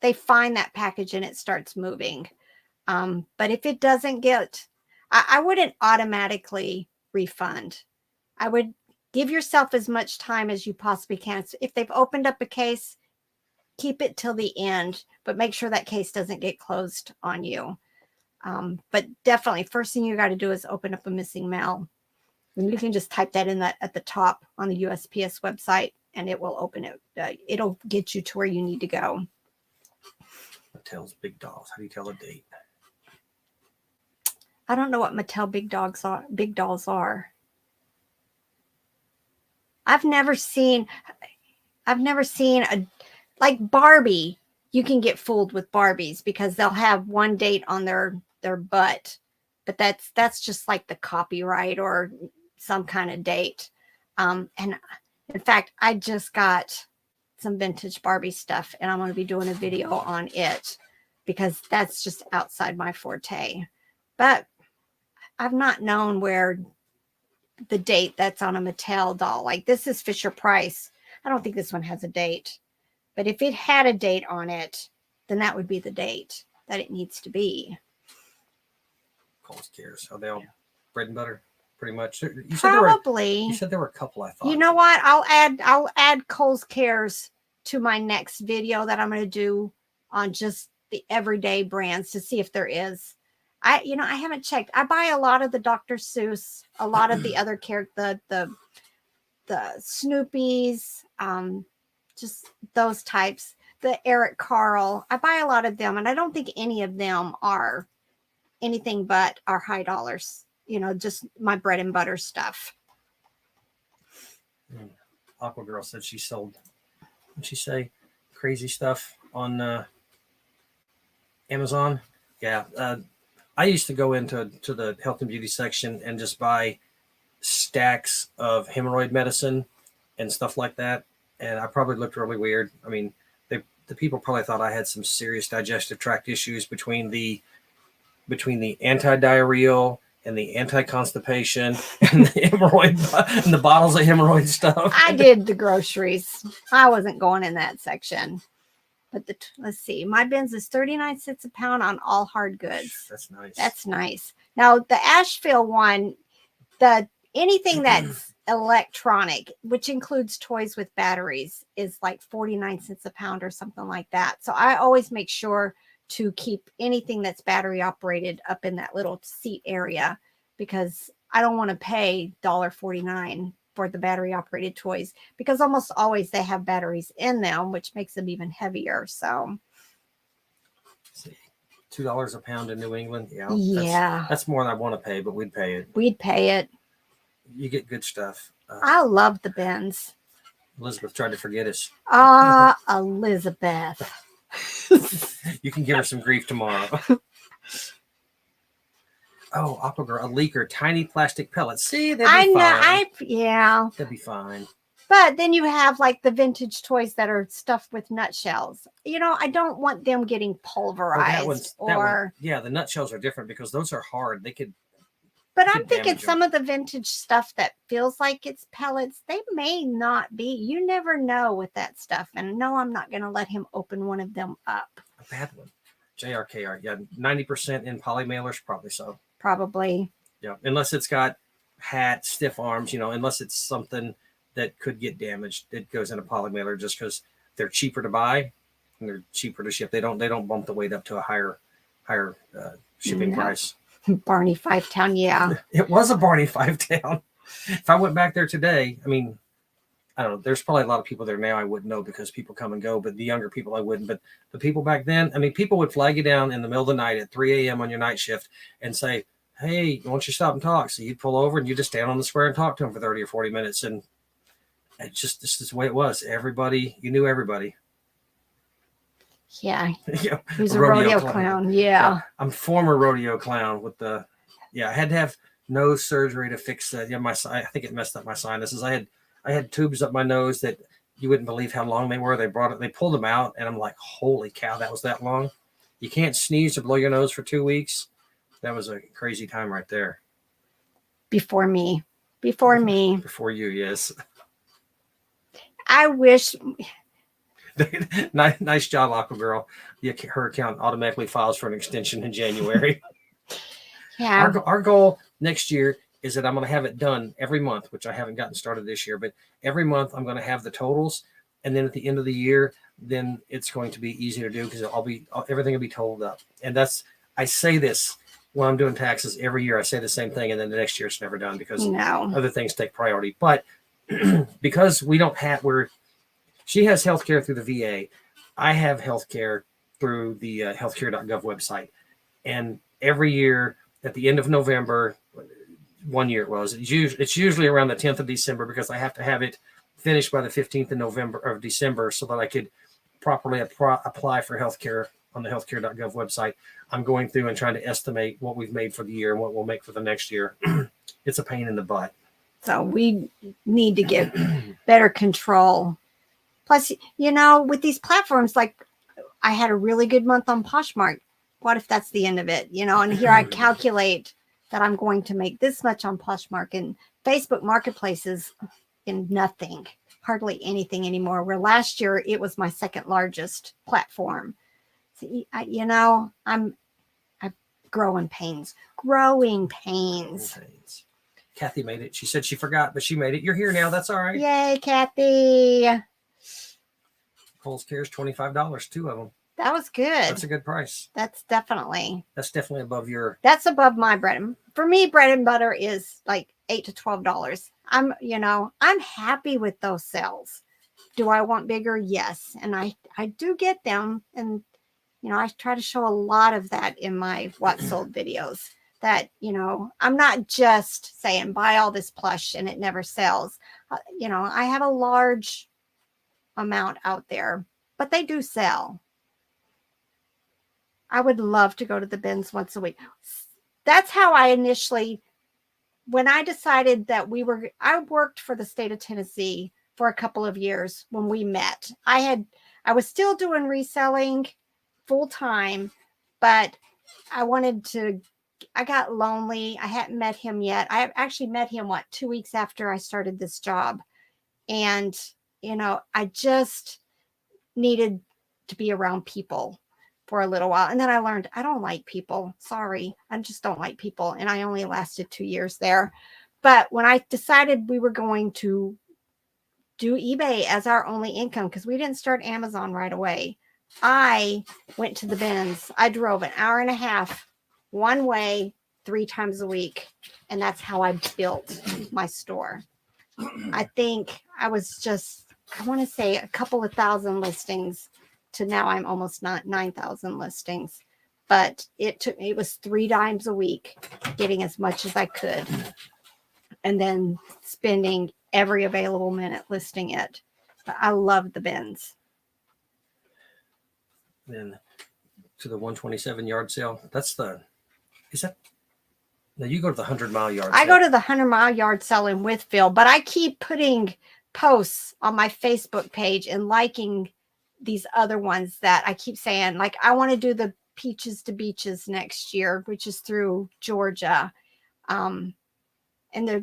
they find that package and it starts moving. But if it doesn't I wouldn't automatically refund. I would give yourself as much time as you possibly can. So if they've opened up a case, keep it till the end, but make sure that case doesn't get closed on you. But definitely, first thing you got to do is open up a missing mail. And you can just type that in at the top on the USPS website, and it will open it. It'll get you to where you need to go. Mattel's Big Dolls. How do you tell a date? I don't know what Mattel Big Dolls are. I've never seen like Barbie. You can get fooled with Barbies because they'll have one date on their butt, but that's just like the copyright or some kind of date. And in fact, I just got some vintage Barbie stuff, and I'm going to be doing a video on it because that's just outside my forte. But I've not known where the date that's on a Mattel doll. Like this is Fisher Price. I don't think this one has a date. But if it had a date on it, then that would be the date that it needs to be. Cole's Cares. Are they all bread and butter? Pretty much. Probably. You said there were a couple, I thought. You know what? I'll add Kohl's Cares to my next video that I'm going to do on just the everyday brands to see if there is. I haven't checked. I buy a lot of the Dr. Seuss, a lot of the other characters, the Snoopies, just those types, the Eric Carle. I buy a lot of them, and I don't think any of them are anything but our high dollars. Just my bread and butter stuff. Aqua Girl said she sold, what'd she say, crazy stuff on Amazon. Yeah. I used to go into the health and beauty section and just buy stacks of hemorrhoid medicine and stuff like that. And I probably looked really weird. I mean, the people probably thought I had some serious digestive tract issues between the anti-diarrheal and the anti-constipation and the hemorrhoid and the bottles of hemorrhoid stuff. I did the groceries. I wasn't going in that section. But let's see. My bins is 39 cents a pound on all hard goods. That's nice. That's nice. Now the Asheville one, anything that's electronic, which includes toys with batteries, is like 49 cents a pound or something like that. So I always make sure to keep anything that's battery operated up in that little seat area because I don't want to pay $1.49 for the battery operated toys because almost always they have batteries in them, which makes them even heavier. So $2 a pound in New England. Yeah. That's more than I want to pay, but we'd pay it. We'd pay it. You get good stuff. I love the bins. Elizabeth tried to forget us. Elizabeth. You can give her some grief tomorrow. Oh, Aqua Girl, a leaker, tiny plastic pellets. See, that'd be fine. Yeah. That'd be fine. But then you have like the vintage toys that are stuffed with nutshells. I don't want them getting pulverized yeah, the nutshells are different because those are hard. But I'm thinking some of the vintage stuff that feels like it's pellets, they may not be. You never know with that stuff. And no, I'm not going to let him open one of them up. A bad one. JRKR. Yeah, 90% in poly mailers, probably so. Probably. Yeah, unless it's got stiff arms, unless it's something that could get damaged. It goes in a poly mailer just because they're cheaper to buy and they're cheaper to ship. They don't bump the weight up to a higher shipping price. Barney Fivetown, yeah. It was a Barney Fivetown. If I went back there today, I mean, I don't know. There's probably a lot of people there now I wouldn't know because people come and go, but the younger people I wouldn't. But the people back then, I mean, people would flag you down in the middle of the night at 3 a.m. on your night shift and say, hey, why don't you stop and talk? So you'd pull over and you just stand on the square and talk to them for 30 or 40 minutes. And this is the way it was. You knew everybody. Yeah. He's a rodeo clown. Yeah. I'm former rodeo clown with I had to have nose surgery to fix that. Yeah, I think it messed up my sinuses. I had tubes up my nose that you wouldn't believe how long they were. They pulled them out and I'm like, holy cow, that was that long. You can't sneeze or blow your nose for 2 weeks. That was a crazy time right there. Before me. Before you, yes. I wish. Nice job, Aqua Girl. Her account automatically files for an extension in January. Yeah. Our goal next year is that I'm going to have it done every month, which I haven't gotten started this year, but every month I'm going to have the totals. And then at the end of the year, then it's going to be easy to do because everything will be totaled up. And I say this when I'm doing taxes every year. I say the same thing. And then the next year it's never done because other things take priority. But because she has healthcare through the VA. I have healthcare through the healthcare.gov website. And every year at the end of November, one year it's usually around the 10th of December because I have to have it finished by the 15th of December so that I could properly apply for healthcare on the healthcare.gov website. I'm going through and trying to estimate what we've made for the year and what we'll make for the next year. It's a pain in the butt. So we need to get better control Plus, you know, with these platforms, like I had a really good month on Poshmark. What if that's the end of it? You know, and here I calculate that I'm going to make this much on Poshmark, and Facebook Marketplaces in nothing, hardly anything anymore. Where last year it was my second largest platform. So, you know, I'm growing pains. Kathy made it. She said she forgot, but she made it. You're here now. That's all right. Yay, Kathy. Kohl's Cares, $25, 2 of them. That was good. That's a good price. That's definitely above your. That's above my bread. For me, bread and butter is like $8 to $12. I'm happy with those sales. Do I want bigger? Yes. And I do get them. And, you know, I try to show a lot of that in my what sold videos, that, you know, I'm not just saying buy all this plush and it never sells. You know, I have a large amount out there, but they do sell. I would love to go to the bins once a week. That's how I initially, when I decided that I worked for the state of Tennessee for a couple of years when we met. I was still doing reselling full time, but I got lonely. I hadn't met him yet. I actually met him, 2 weeks after I started this job. And, you know, I just needed to be around people for a little while. And then I learned I don't like people. Sorry. I just don't like people. And I only lasted 2 years there. But when I decided we were going to do eBay as our only income, because we didn't start Amazon right away, I went to the bins. I drove an hour and a half one way 3 times a week. And that's how I built my store. I think I want to say a couple of thousand listings to now I'm almost 9,000 listings. But it was 3 times a week, getting as much as I could. And then spending every available minute listing it. But I love the bins. Then to the 127 yard sale. No, you go to the 100-mile yard sale. I go to the 100-mile yard sale in Withville, but I keep putting posts on my Facebook page and liking these other ones that I keep saying, like, I want to do the Peaches to Beaches next year, which is through Georgia. And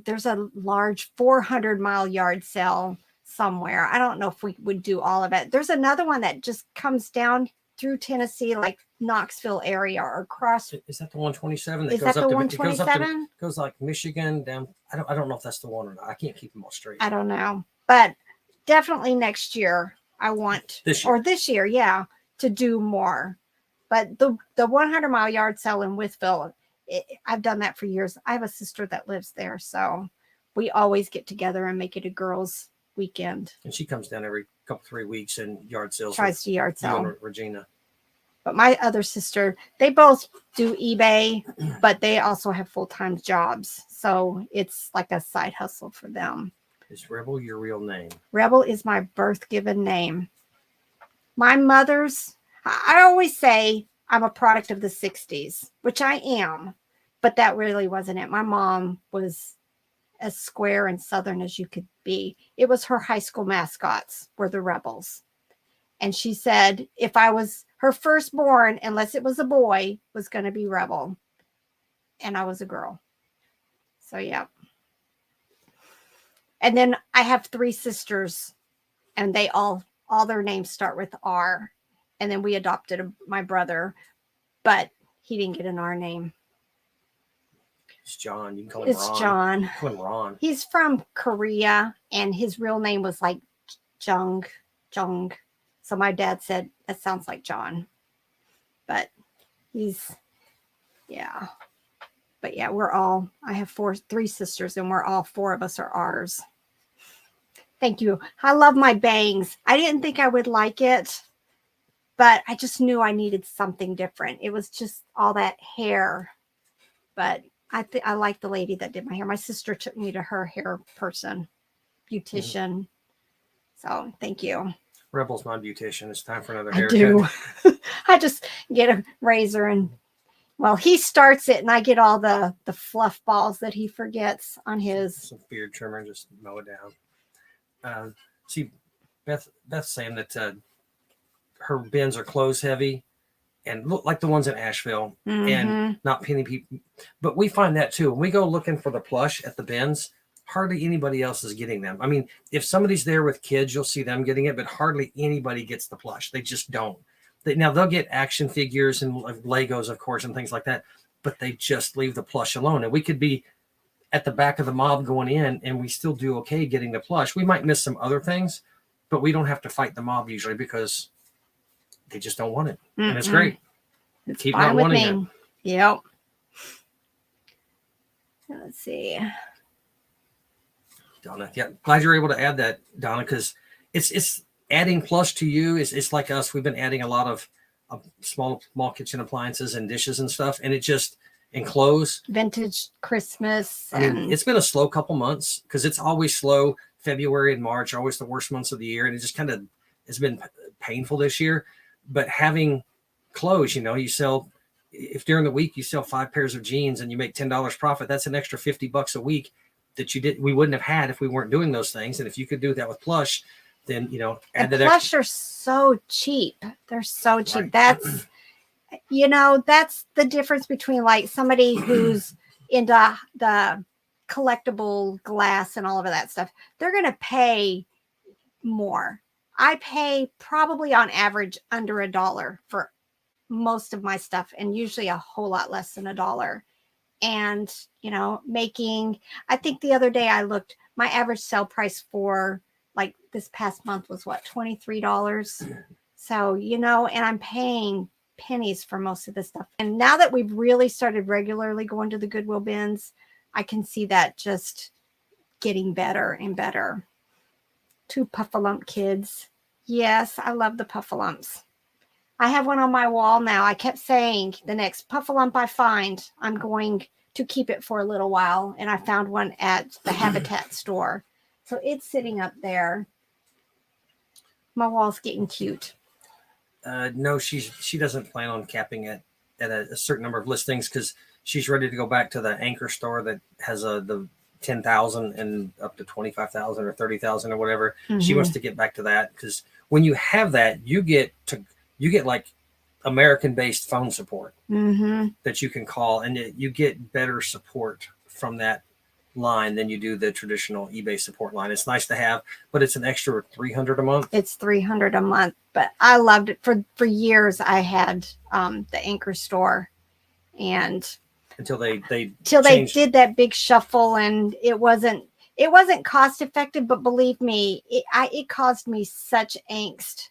there's a large 400-mile yard sale somewhere. I don't know if we would do all of it. There's another one that just comes down through Tennessee, like Knoxville area or across. Is that the 127? Is that the 127? Goes like Michigan down. I don't know if that's the one or not. I can't keep them all straight. I don't know, but definitely next year I want this year, yeah, to do more. But the 100-mile yard sale in Withville, I've done that for years. I have a sister that lives there, so we always get together and make it a girls' weekend. And she comes down every 3 weeks and yard sales. Tries to yard sell. Regina. But my other sister, they both do eBay, but they also have full-time jobs. So it's like a side hustle for them. Is Rebel your real name? Rebel is my birth given name. My mother's, I always say I'm a product of the 60s, which I am, but that really wasn't it. My mom was as square and Southern as you could be. It was her high school mascots were the Rebels. And she said, if I was her firstborn, unless it was a boy, was going to be Rebel. And I was a girl. So, yeah. And then I have 3 sisters, and they all their names start with R. And then we adopted my brother, but he didn't get an R name. It's John. You can call him Ron. It's John. Call him Ron. He's from Korea, and his real name was like Jung. So my dad said, that sounds like John. But yeah. But yeah, I have 3 sisters, and we're all 4 of us are R's. Thank you. I love my bangs. I didn't think I would like it, but I just knew I needed something different. It was just all that hair. But I like the lady that did my hair. My sister took me to her hair person, beautician. Mm-hmm. So thank you. Rebel's my beautician. It's time for another haircut. I do. I just get a razor and, well, he starts it and I get all the fluff balls that he forgets on his. Some beard trimmer, just mow it down. See, Beth's saying that her bins are clothes heavy and look like the ones in Asheville and not penny people. But we find that too. When we go looking for the plush at the bins, hardly anybody else is getting them. I mean, if somebody's there with kids, you'll see them getting it, but hardly anybody gets the plush. They just don't. Now they'll get action figures and Legos, of course, and things like that, but they just leave the plush alone. And we could be at the back of the mob going in and we still do okay getting the plush. We might miss some other things, but we don't have to fight the mob usually because they just don't want it. And it's great. It's Keep fine not with wanting me. it. Yep. Let's see. Donna, yeah, glad you're able to add that, Donna, because it's adding plush to you. It's like us. We've been adding a lot of small kitchen appliances and dishes and stuff, and it just and clothes. Vintage Christmas. I mean, it's been a slow couple months because it's always slow. February and March are always the worst months of the year, and it just kind of it's been painful this year. But having clothes, you sell if during the week you sell 5 pairs of jeans and you make $10 profit, that's an extra $50 a week that we wouldn't have had if we weren't doing those things. And if you could do that with plush, then add that plush extra. are so cheap. They're so cheap. Right. That's that's the difference between like somebody who's into the collectible glass and all of that stuff. They're going to pay more. I pay probably on average under $1 for most of my stuff, and usually a whole lot less than $1. And I think the other day I looked, my average sale price for like this past month was what, $23. So and I'm paying pennies for most of this stuff. And now that we've really started regularly going to the Goodwill bins, I can see that just getting better and better. 2 Puffalump kids. Yes, I love the Puffalumps. I have one on my wall now. I kept saying the next Puffalump I find, I'm going to keep it for a little while. And I found one at the Habitat store. So it's sitting up there. My wall's getting cute. No, she doesn't plan on capping it at a certain number of listings because she's ready to go back to the anchor store that has the 10,000 and up to 25,000 or 30,000 or whatever. She wants to get back to that because when you have that, you get like American-based phone support that you can call, and you get better support from that line than you do the traditional eBay support line. It's nice to have, but it's an extra $300 a month. It's $300 a month, but I loved it. For years I had the anchor store, and until they did that big shuffle, and it wasn't cost effective, but believe me, it caused me such angst,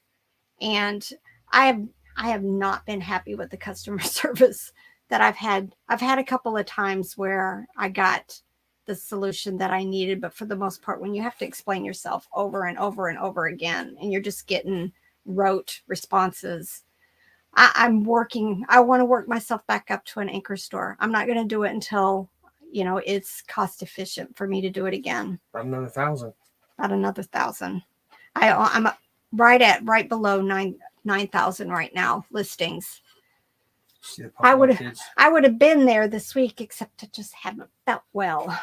and I have not been happy with the customer service that I've had. I've had a couple of times where I got the solution that I needed, but for the most part, when you have to explain yourself over and over and over again, and you're just getting rote responses, I want to work myself back up to an anchor store. I'm not going to do it until, it's cost efficient for me to do it again. About another 1,000. About another 1,000. I'm right below 9,000 right now listings. I would have been there this week, except I just haven't felt well.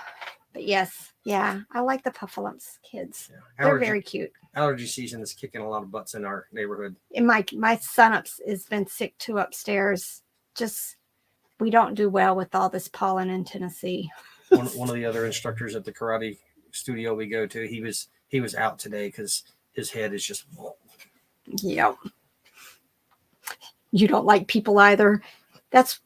But yes, yeah, I like the Puffalumps kids. Yeah. They're very cute. Allergy season is kicking a lot of butts in our neighborhood. And my son has been sick too upstairs. We don't do well with all this pollen in Tennessee. One of the other instructors at the karate studio we go to, he was out today because his head is just. Yep. You don't like people either. That's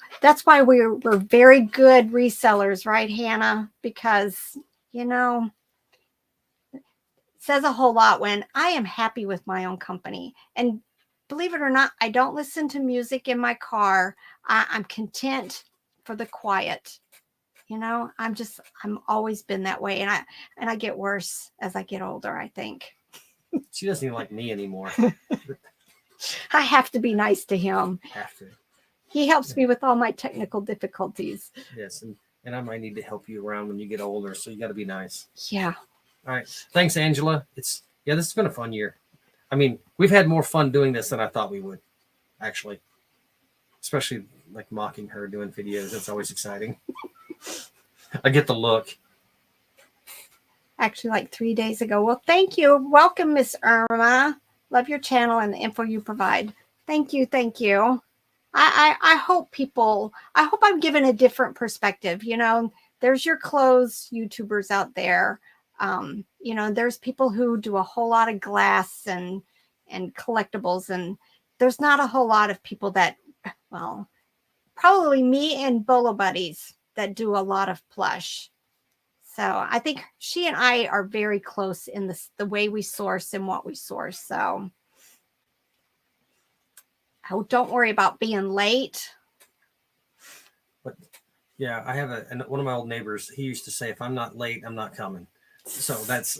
why we're very good resellers, right, Hannah? Because it says a whole lot when I am happy with my own company. And believe it or not, I don't listen to music in my car. I'm content for the quiet. I'm always been that way, and I get worse as I get older, I think. She doesn't even like me anymore. I have to be nice to him. Have to. He helps me with all my technical difficulties. Yes, and I might need to help you around when you get older, so you got to be nice. Yeah. All right. Thanks, Angela. This has been a fun year. I mean, we've had more fun doing this than I thought we would, actually. Especially like mocking her doing videos. That's always exciting. I get the look. actually like 3 days ago. Well, thank you. Welcome, Miss Irma. Love your channel and the info you provide. Thank you. Thank you. I hope I hope I'm giving a different perspective. You know, there's your clothes YouTubers out there. You know, there's people who do a whole lot of glass and collectibles, and there's not a whole lot of people that, well, probably me and Bolo Buddies that do a lot of plush. So I think she and I are very close in the way we source and what we source. So oh, don't worry about being late. But yeah, I have one of my old neighbors. He used to say, "If I'm not late, I'm not coming." So that's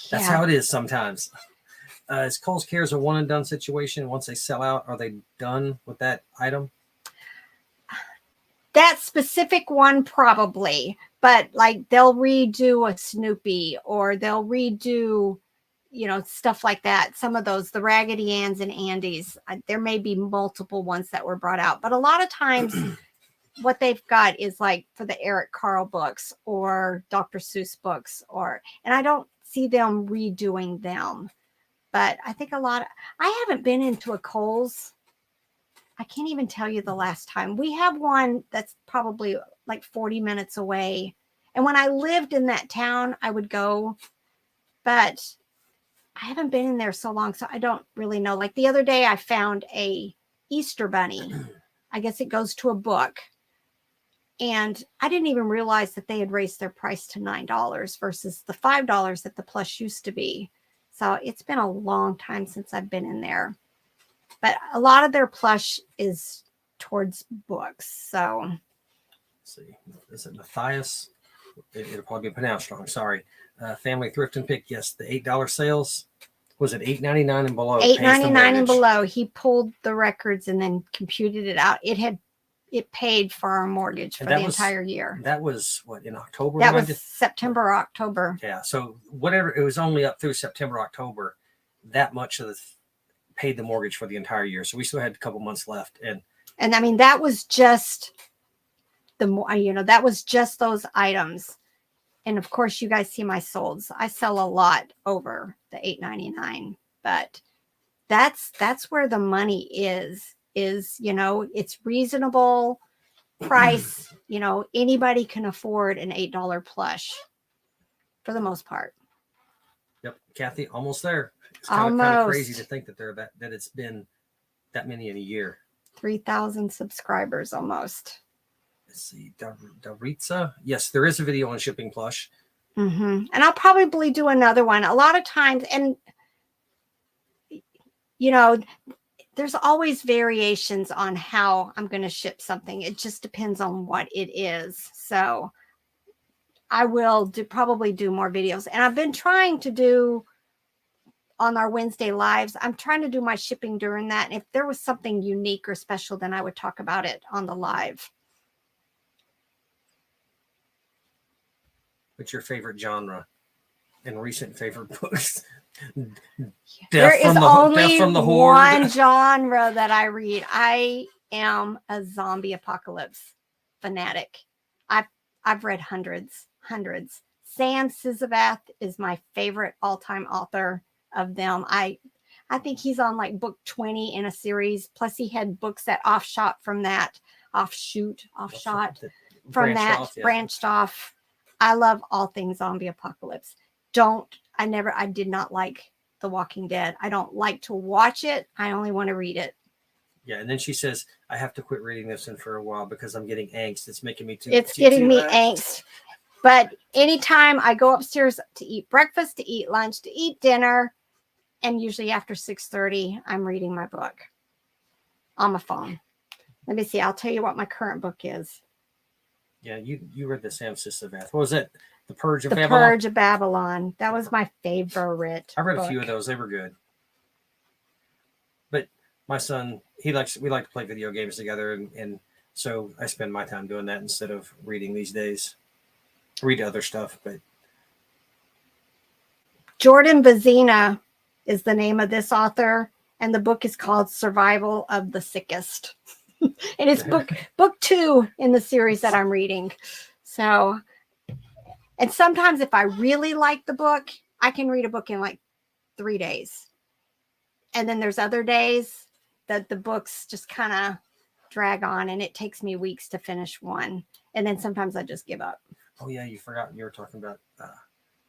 how it is sometimes. Is Kohl's Cares a one and done situation? Once they sell out, are they done with that item? That specific one, probably, but like they'll redo a Snoopy, or they'll redo, you know, stuff like that. Some of those, the Raggedy Anns and Andys, there may be multiple ones that were brought out, but a lot of times what they've got is like for the Eric Carle books or Dr. Seuss books, and I don't see them redoing them. But I think I haven't been into a Kohl's. I can't even tell you the last time. We have one that's probably like 40 minutes away. And when I lived in that town, I would go, but I haven't been in there so long, so I don't really know. Like the other day, I found a Easter bunny. I guess it goes to a book. And I didn't even realize that they had raised their price to $9 versus the $5 that the Plush used to be. So it's been a long time since I've been in there. But a lot of their plush is towards books. So let's see, is it Matthias? It'll probably be pronounced wrong. Sorry. Family Thrift and Pick. Yes, the $8 sales. Was it $8.99 and below? $8.99 and below. He pulled the records and then computed it out. It paid for our mortgage for the entire year. That was what, in October? That was September or October. Yeah. So whatever, it was only up through September, October. That much of paid the mortgage for the entire year. So we still had a couple months left. And I mean, that was just that was just those items. And of course, you guys see my solds. I sell a lot over the $8.99, but that's where the money is, you know, it's reasonable price. You know, anybody can afford an $8 plush for the most part. Yep. Kathy, almost there. It's kind of crazy to think that that it's been that many in a year. 3,000 subscribers almost. Let's see, Daritza. Yes, there is a video on shipping plush. And I'll probably do another one. A lot of times, and you know, there's always variations on how I'm going to ship something. It just depends on what it is. So I will probably do more videos. And I've been trying to do on our Wednesday lives, I'm trying to do my shipping during that. And if there was something unique or special, then I would talk about it on the live. What's your favorite genre and recent favorite books? There is only one genre that I read. I am a zombie apocalypse fanatic. I've read hundreds. Sam Sizavath is my favorite all-time author of them. I think he's on like book 20 in a series. Plus he had books that offshot from that, branched off. I love all things zombie apocalypse. I did not like The Walking Dead. I don't like to watch it. I only want to read it. Yeah, and then she says, I have to quit reading this one for a while because I'm getting angst. It's making me getting me angst. But anytime I go upstairs to eat breakfast, to eat lunch, to eat dinner, and usually after 6:30, I'm reading my book on my phone. Let me see. I'll tell you what my current book is. Yeah, you read the Sam Sizavath. What was it? The Purge of Babylon. That was my favorite. I read a few of those. They were good. But my son, we like to play video games together, and so I spend my time doing that instead of reading these days. Read other stuff, but Jordan Bazina is the name of this author, and the book is called Survival of the Sickest. And it's book 2 in the series that I'm reading. So And sometimes if I really like the book, I can read a book in like 3 days. And then there's other days that the books just kind of drag on and it takes me weeks to finish one. And then sometimes I just give up. Oh yeah, you forgot you were talking about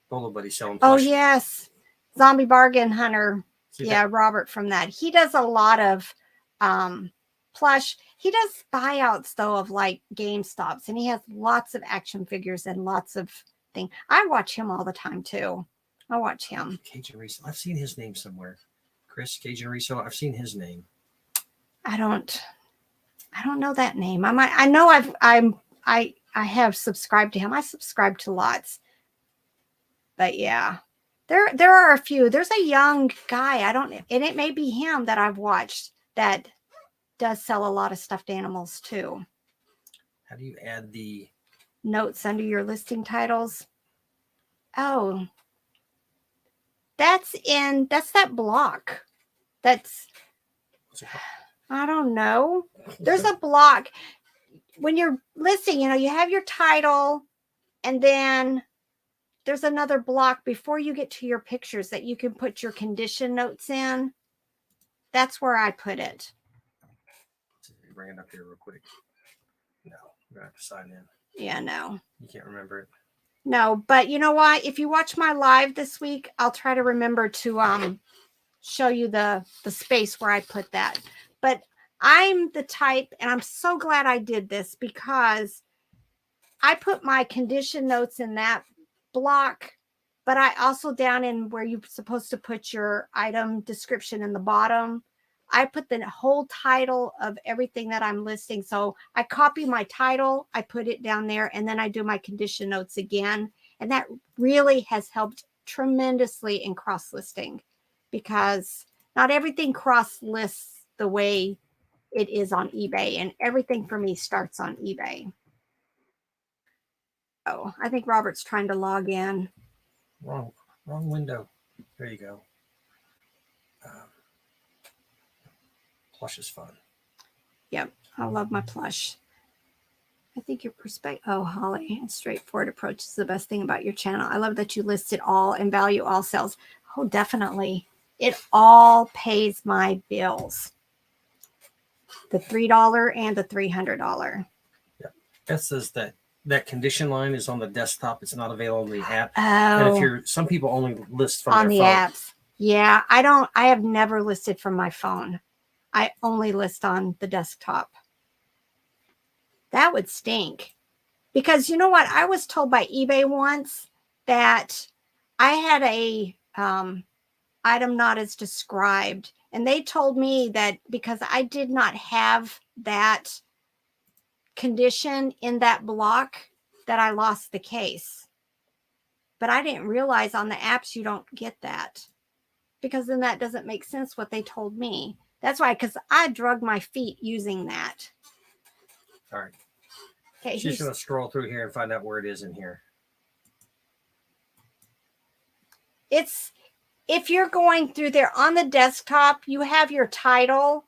Bolo Buddy selling Oh, plush. yes. Zombie Bargain Hunter. See yeah, that? Robert from that. He does a lot of plush. He does buyouts though of like GameStops, and he has lots of action figures and lots of things. I watch him all the time too. I watch him. Cajun Resale. I've seen his name somewhere. Chris Cajun Resale. I've seen his name. I don't know that name. I know I have subscribed to him. I subscribe to lots. But yeah. There are a few. There's a young guy. And it may be him that I've watched that does sell a lot of stuffed animals too. How do you add the notes under your listing titles? Oh, that's that block. What's it called? I don't know. There's a block when you're listing, you have your title, and then there's another block before you get to your pictures that you can put your condition notes in. That's where I put it. Bring it up here real quick. No, we're gonna have to sign in. Yeah, no. You can't remember it. No, but you know what? If you watch my live this week, I'll try to remember to show you the space where I put that. But I'm the type, and I'm so glad I did this, because I put my condition notes in that block, but I also down in where you're supposed to put your item description in the bottom, I put the whole title of everything that I'm listing. So I copy my title, I put it down there, and then I do my condition notes again. And that really has helped tremendously in cross listing, because not everything cross lists the way it is on eBay, and everything for me starts on eBay. Oh, I think Robert's trying to log in. Wrong window. There you go. Plush is fun. Yep, I love my plush. I think your perspective. Oh, Holly, a straightforward approach is the best thing about your channel. I love that you list it all and value all sales. Oh, definitely. It all pays my bills. The $3 and the $300. Yeah, that says that condition line is on the desktop. It's not available in the app. Oh, and some people only list from on their the phone. apps. Yeah, I have never listed from my phone. I only list on the desktop. That would stink. Because you know what? I was told by eBay once that I had a item not as described. And they told me that because I did not have that condition in that block, that I lost the case. But I didn't realize on the apps you don't get that, because then that doesn't make sense what they told me. That's why, because I drug my feet using that. All right. Okay, she's going to scroll through here and find out where it is in here. It's, if you're going through there on the desktop, you have your title.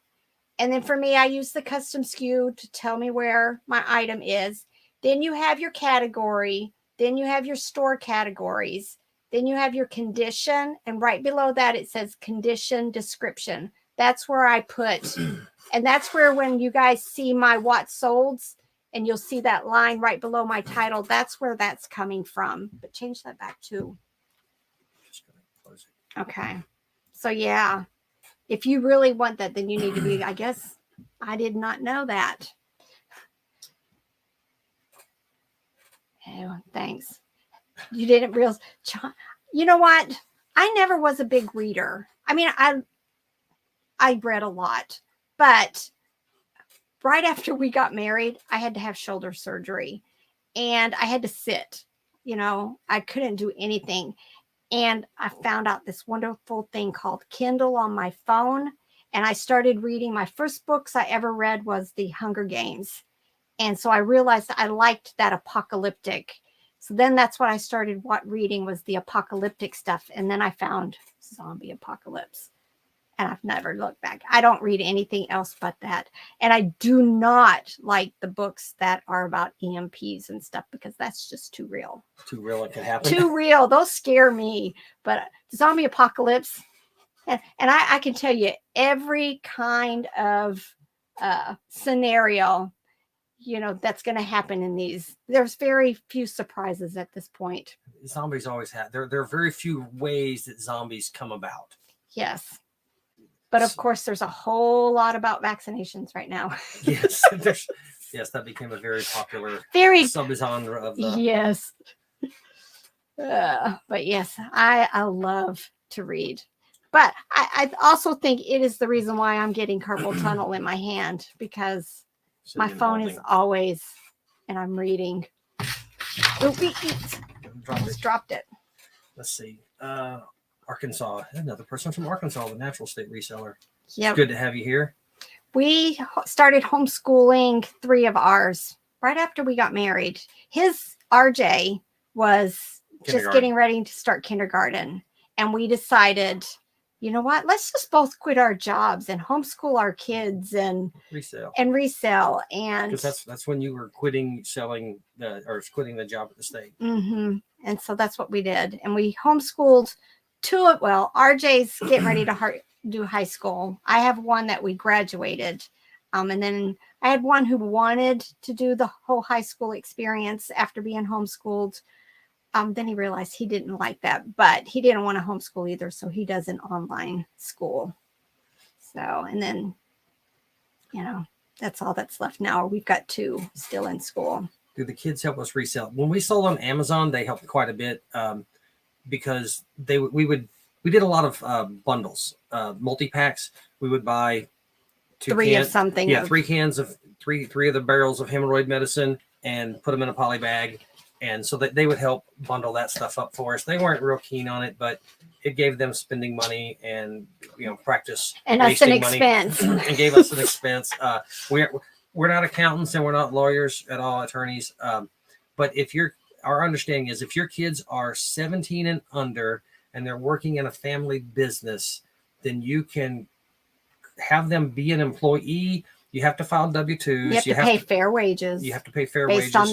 And then for me, I use the custom SKU to tell me where my item is. Then you have your category. Then you have your store categories. Then you have your condition. And right below that, it says condition description. That's where I put. And that's where, when you guys see my what solds, and you'll see that line right below my title, that's where that's coming from. But change that back to. Just going to close it. Okay. So yeah, if you really want that, then you need to be, I guess I did not know that. Oh, thanks. You didn't realize. You know what? I never was a big reader. I mean, I read a lot, but right after we got married, I had to have shoulder surgery, and I had to sit. I couldn't do anything. And I found out this wonderful thing called Kindle on my phone. And I started reading. My first books I ever read was The Hunger Games. And so I realized I liked that apocalyptic. So then that's what I started reading, was the apocalyptic stuff. And then I found zombie apocalypse. and I've never looked back. I don't read anything else but that. And I do not like the books that are about EMPs and stuff because that's just too real. Too real it could happen. Too real. Those scare me. But zombie apocalypse, and I can tell you every kind of scenario, that's going to happen in these. There's very few surprises at this point. Zombies always have. There are very few ways that zombies come about. Yes. But of course, there's a whole lot about vaccinations right now. Yes. Yes, that became a very popular sub-genre of the... Yes. But yes, I love to read. But I also think it is the reason why I'm getting carpal tunnel in my hand, because my phone is always, and I'm reading. Almost dropped it. Let's see. Arkansas, another person from Arkansas, the natural state reseller. Yeah, it's good to have you here. We started homeschooling 3 of ours right after we got married. His RJ was just getting ready to start kindergarten, and we decided, you know what? Let's just both quit our jobs and homeschool our kids and resell. And because that's when you were quitting quitting the job at the state. Mm-hmm. And so that's what we did, and we homeschooled 2. Well, RJ's getting ready to do high school. I have one that we graduated, and then I had one who wanted to do the whole high school experience after being homeschooled. Then he realized he didn't like that, but he didn't want to homeschool either, so he does an online school. So, and then, that's all that's left now. We've got 2 still in school. Do the kids help us resell? When we sold on Amazon, they helped quite a bit. Because we did a lot of bundles, multi-packs. We would buy 3 of something. Yeah, 3 cans of three of the barrels of hemorrhoid medicine and put them in a poly bag. And so that they would help bundle that stuff up for us. They weren't real keen on it, but it gave them spending money and practice and us an expense and gave us an expense. We're not accountants and we're not lawyers at all, attorneys. But our understanding is if your kids are 17 and under and they're working in a family business, then you can have them be an employee. You have to file W-2s. You have to pay fair wages. You have to pay fair wages based on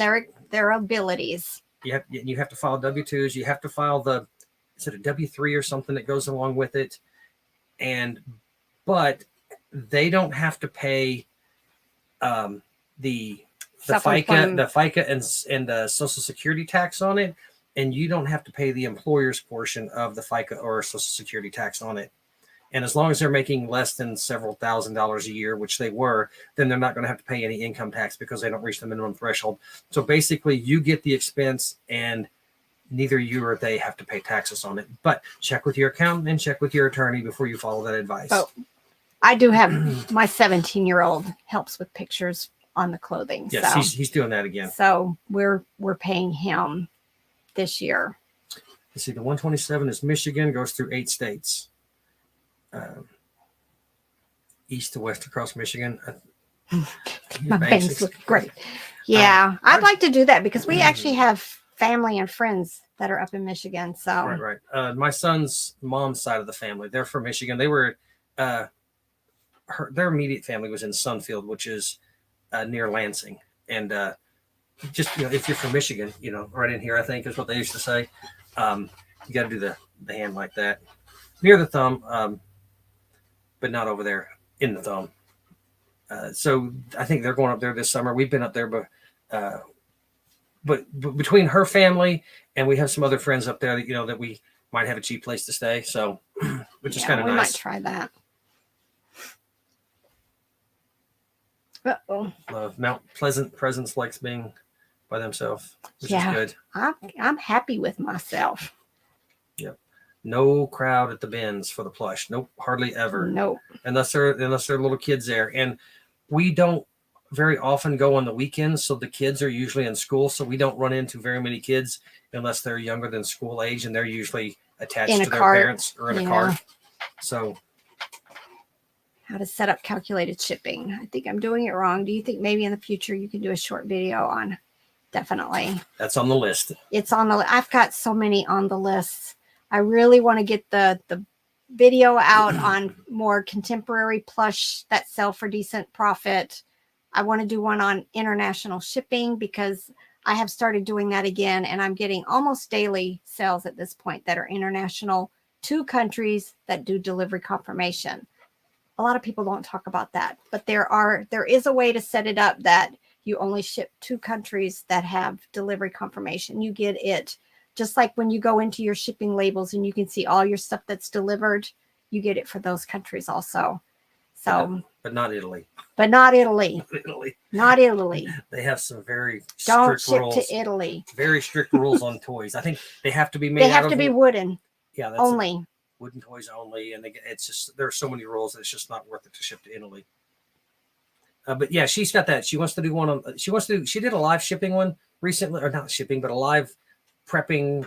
their abilities. You have to file W-2s. You have to file is it a W-3 or something that goes along with it? But they don't have to pay the FICA and the Social Security tax on it, and you don't have to pay the employer's portion of the FICA or Social Security tax on it. And as long as they're making less than several $1,000s a year, which they were, then they're not going to have to pay any income tax because they don't reach the minimum threshold. So basically, you get the expense, and neither you or they have to pay taxes on it. But check with your accountant and check with your attorney before you follow that advice. Oh, I do have my 17-year-old helps with pictures on the clothing. Yes, so. he's doing that again. So we're paying him this year. You see, the 127 is Michigan, goes through 8 states. East to west across Michigan. My bangs look great. Yeah, I'd like to do that because we actually have family and friends that are up in Michigan. So right. My son's mom's side of the family, they're from Michigan. They were their immediate family was in Sunfield, which is near Lansing. And just if you're from Michigan, right in here, I think is what they used to say. You got to do the hand like that near the thumb. But not over there in the thumb. So I think they're going up there this summer. We've been up there, but between her family and we have some other friends up there that, that we might have a cheap place to stay. So, which is kind of nice. We might try that. Uh-oh. Mount Pleasant Presence likes being by themselves, which is good. I'm happy with myself. Yep. No crowd at the bins for the Plush. Nope, hardly ever. Nope. Unless there are little kids there. And we don't very often go on the weekends, so the kids are usually in school, so we don't run into very many kids unless they're younger than school age, and they're usually attached to their parents or in a cart. So how to set up calculated shipping. I think I'm doing it wrong. Do you think maybe in the future you can do a short video on? Definitely. That's on the list. It's on the I've got so many on the list. I really want to get the video out on more contemporary plush that sell for decent profit. I want to do one on international shipping because I have started doing that again, and I'm getting almost daily sales at this point that are international to countries that do delivery confirmation. A lot of people don't talk about that, but there is a way to set it up that you only ship to countries that have delivery confirmation. You get it just like when you go into your shipping labels and you can see all your stuff that's delivered, you get it for those countries also. So, but not Italy. But not Italy. Not Italy. They have some very don't strict ship rules. to Italy. Very strict rules on toys. I think they have to be made. They have to be wooden. Yeah, that's only wooden toys only, and it's just there are so many rules that it's just not worth it to ship to Italy. But yeah, she's got that. She wants to do one on. She did a live shipping one recently, or not shipping, but a live prepping,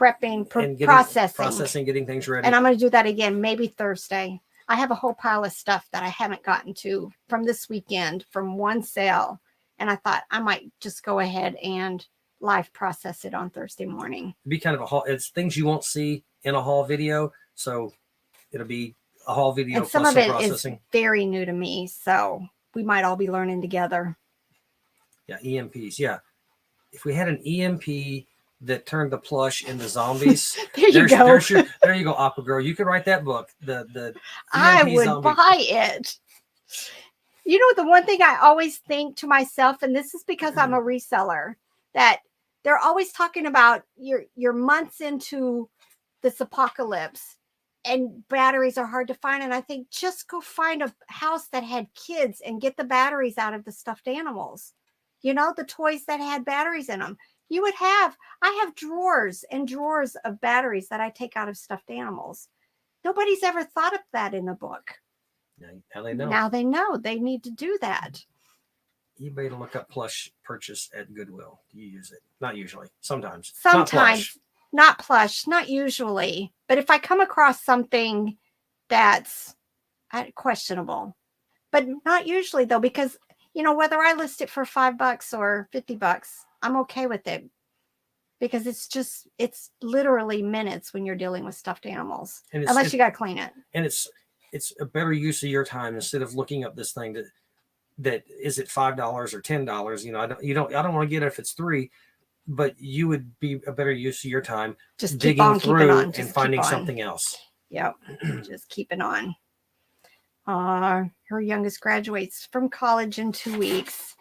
and processing, getting things ready. And I'm going to do that again, maybe Thursday. I have a whole pile of stuff that I haven't gotten to from this weekend from one sale. And I thought I might just go ahead and live process it on Thursday morning. It'd be kind of a haul. It's things you won't see in a haul video. So it'll be a haul video. And some of it is very new to me. So we might all be learning together. Yeah. EMPs. Yeah. If we had an EMP that turned the plush into zombies. There you go. There you go, Aqua Girl. You could write that book. The I would buy it. You know, the one thing I always think to myself, and this is because I'm a reseller, that they're always talking about you're months into this apocalypse and batteries are hard to find. And I think just go find a house that had kids and get the batteries out of the stuffed animals. You know, the toys that had batteries in them. I have drawers and drawers of batteries that I take out of stuffed animals. Nobody's ever thought of that in a book. Now they know. Now they know they need to do that. You better look up plush purchase at Goodwill. Do you use it? Not usually. Sometimes. Not plush. Not usually. But if I come across something that's questionable, but not usually though, because you know, whether I list it for $5 or $50, I'm okay with it because it's literally minutes when you're dealing with stuffed animals, unless you got to clean it. And it's a better use of your time instead of looking up this thing that is it $5 or $10. You know, I don't want to get it if it's $3, but you would be a better use of your time just digging through and finding something else. Yep. Just keep it on. Her youngest graduates from college in 2 weeks.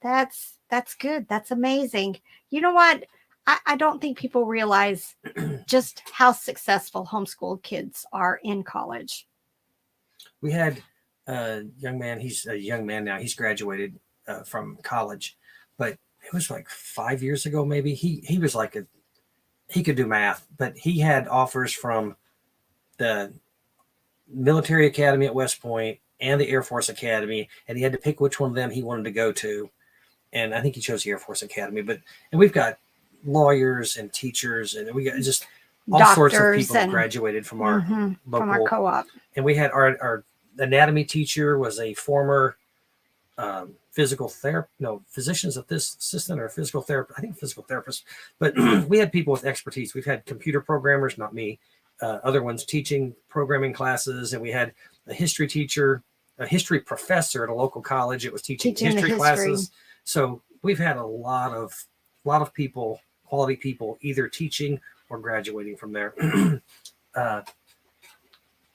That's good. That's amazing. You know what? I don't think people realize just how successful homeschooled kids are in college. We had a young man. He's a young man now. He's graduated from college, but it was like 5 years ago, maybe. He was like he could do math, but he had offers from the military academy at West Point and the Air Force Academy, and he had to pick which one of them he wanted to go to. And I think he chose the Air Force Academy, and we've got lawyers and teachers, and we got just all doctors sorts of people graduated from our local, from our co-op. And we had our anatomy teacher was a former physician's assistant or physical therapist. I think physical therapist, but we had people with expertise. We've had computer programmers, not me, other ones teaching programming classes. And we had a history teacher, a history professor at a local college. It was teaching history classes. So we've had a lot of people, quality people, either teaching or graduating from there.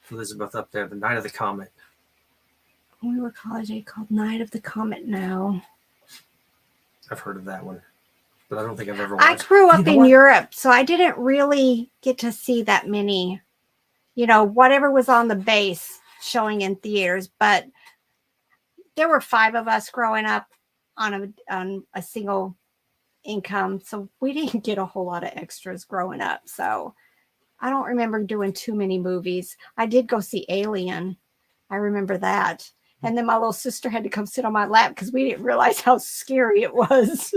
Elizabeth up there, the Night of the Comet. We were college age called Night of the Comet now. I've heard of that one, but I don't think I've ever watched. I grew up in Europe, so I didn't really get to see that many, whatever was on the base showing in theaters, but there were 5 of us growing up on a single income, so we didn't get a whole lot of extras growing up. So I don't remember doing too many movies. I did go see Alien. I remember that. And then my little sister had to come sit on my lap because we didn't realize how scary it was.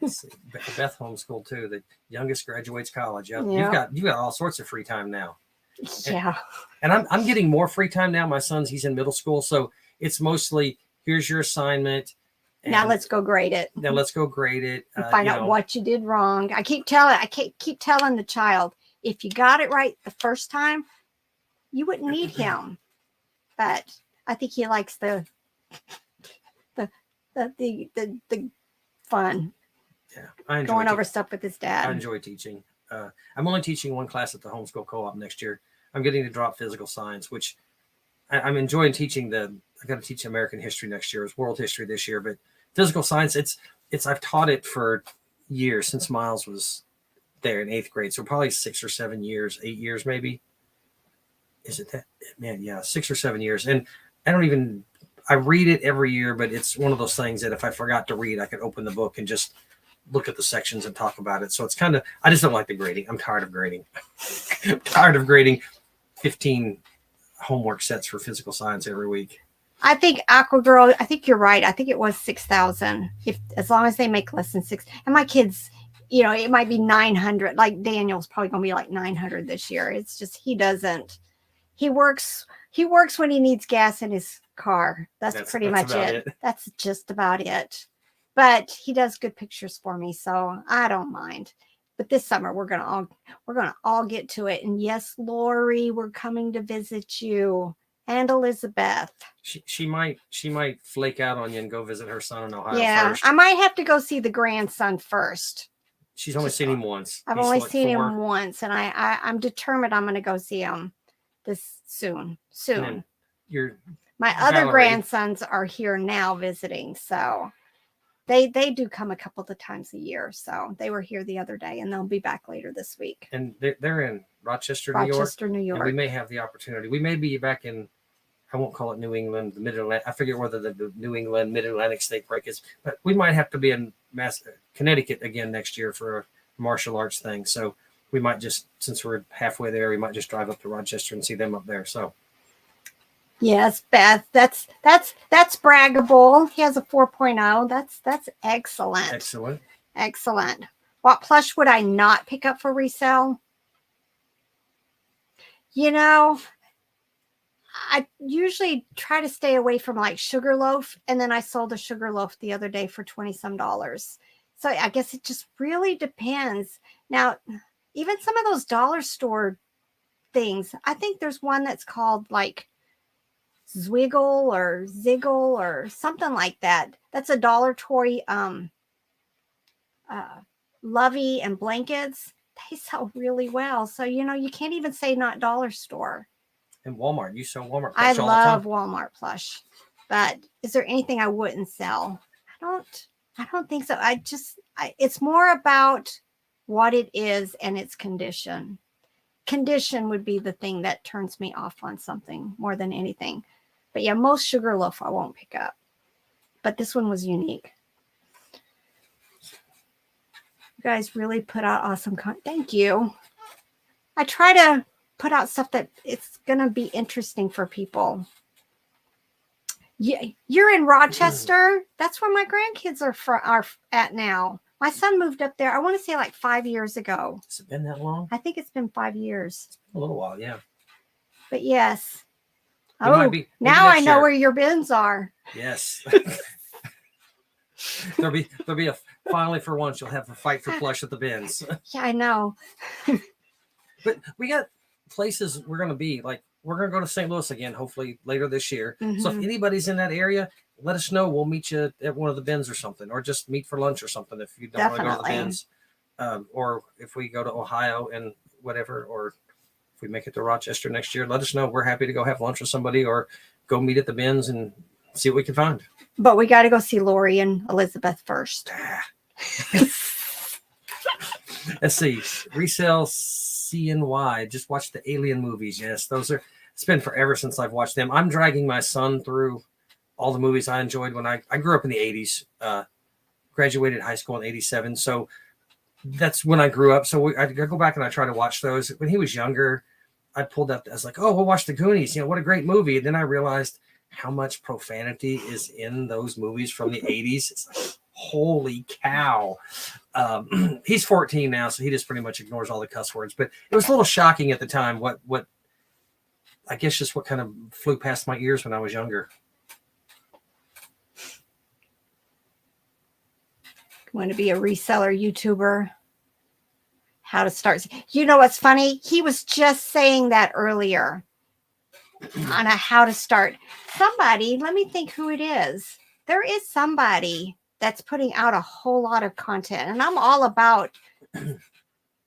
Beth homeschooled too. The youngest graduates college. You've got all sorts of free time now. Yeah. And I'm getting more free time now. My he's in middle school, so it's mostly here's your assignment. Now let's go grade it. And find out what you did wrong. I keep telling the child, if you got it right the first time, You wouldn't need him, but I think he likes the fun. Yeah, I enjoy going over stuff with his dad. I enjoy teaching. I'm only teaching one class at the homeschool co-op next year. I'm getting to drop physical science, which I'm enjoying teaching. I got to teach American history next year. It was world history this year, but physical science, it's I've taught it for years since Miles was there in 8th grade. So probably 6 or 7 years, 8 years maybe. Is it that? Man, yeah, 6 or 7 years. And I read it every year, but it's one of those things that if I forgot to read, I could open the book and just look at the sections and talk about it. So it's kind of, I just don't like the grading. I'm tired of grading. I'm tired of grading 15 homework sets for physical science every week. I think Aqua Girl, I think you're right. I think it was 6,000 as long as they make less than 6. And my kids, it might be 900. Like Daniel's probably going to be like 900 this year. It's just, he works when he needs gas in his car. That's pretty much it. That's just about it. But he does good pictures for me, so I don't mind. But this summer we're gonna all get to it. And yes, Lori, we're coming to visit you, and Elizabeth. She might flake out on you and go visit her son in Ohio. Yeah, first. I might have to go see the grandson first. She's only seen him once. I've only seen him once, and I'm determined I'm going to go see him this soon. My other grandsons are here now visiting, so. They do come a couple of times a year. So they were here the other day, and they'll be back later this week. And they're in Rochester, New York. And we may have the opportunity. We may be back in, I won't call it New England, the Mid-Atlantic. I forget whether the New England Mid-Atlantic state break is, but we might have to be in Connecticut again next year for a martial arts thing. So we might just, since we're halfway there, we might just drive up to Rochester and see them up there. So. Yes, Beth. That's braggable. He has a 4.0. That's excellent. Excellent. What plush would I not pick up for resale? I usually try to stay away from like Sugarloaf, and then I sold a Sugarloaf the other day for $20-some. So I guess it just really depends. Now, even some of those dollar store things, I think there's one that's called like Zwiggle or Ziggle or something like that. That's a dollar toy lovey and blankets. They sell really well. So, you can't even say not dollar store. And Walmart. You sell Walmart plush I love Walmart plush. But is there anything I wouldn't sell? I don't think so. It's more about what it is and its condition. Condition would be the thing that turns me off on something more than anything. But yeah, most Sugarloaf I won't pick up. But this one was unique. You guys really put out awesome content. Thank you. I try to put out stuff that it's going to be interesting for people. Yeah, you're in Rochester. That's where my grandkids are at now. My son moved up there, I want to say like 5 years ago. Has it been that long? I think it's been 5 years. It's been a little while, yeah. But yes. Now I know where your bins are. Yes. there'll be finally for once you'll have a fight for plush at the bins. Yeah, I know. But we got places we're going to be. Like, we're going to go to St. Louis again, hopefully later this year. Mm-hmm. So if anybody's in that area, let us know. We'll meet you at one of the bins or something, or just meet for lunch or something if you don't want to go to the bins. Or if we go to Ohio and whatever, or if we make it to Rochester next year, let us know. We're happy to go have lunch with somebody or go meet at the bins and see what we can find. But we got to go see Lori and Elizabeth first. Let's see. Resell CNY. Just watch the Alien movies. Yes, it's been forever since I've watched them. I'm dragging my son through all the movies I enjoyed when I grew up in the 80s. Graduated high school in 87. So that's when I grew up. So I go back and I try to watch those. When he was younger, I pulled up. I was like, oh, we'll watch the Goonies. What a great movie. And then I realized how much profanity is in those movies from the 80s. It's like, holy cow. He's 14 now, so he just pretty much ignores all the cuss words. But it was a little shocking at the time what I guess just what kind of flew past my ears when I was younger. Want to be a reseller YouTuber? How to start? What's funny? He was just saying that earlier. on how to start. Somebody, let me think who it is. There is somebody that's putting out a whole lot of content, and I'm all about,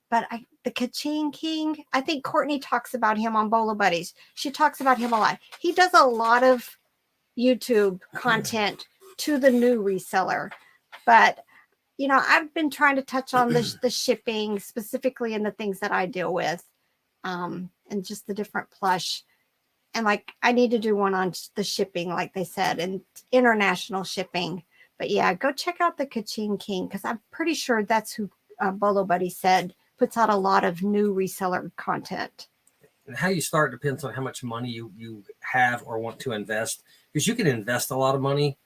but the Kaching King, I think Courtney talks about him on Bolo Buddies. She talks about him a lot. He does a lot of YouTube content to the new reseller, but I've been trying to touch on the shipping, specifically in the things that I deal with, and just the different plush. And like, I need to do one on the shipping, like they said, and international shipping. But yeah, go check out the Kaching King, because I'm pretty sure that's who Bolo Buddy said puts out a lot of new reseller content. And how you start depends on how much money you have or want to invest, because you can invest a lot of money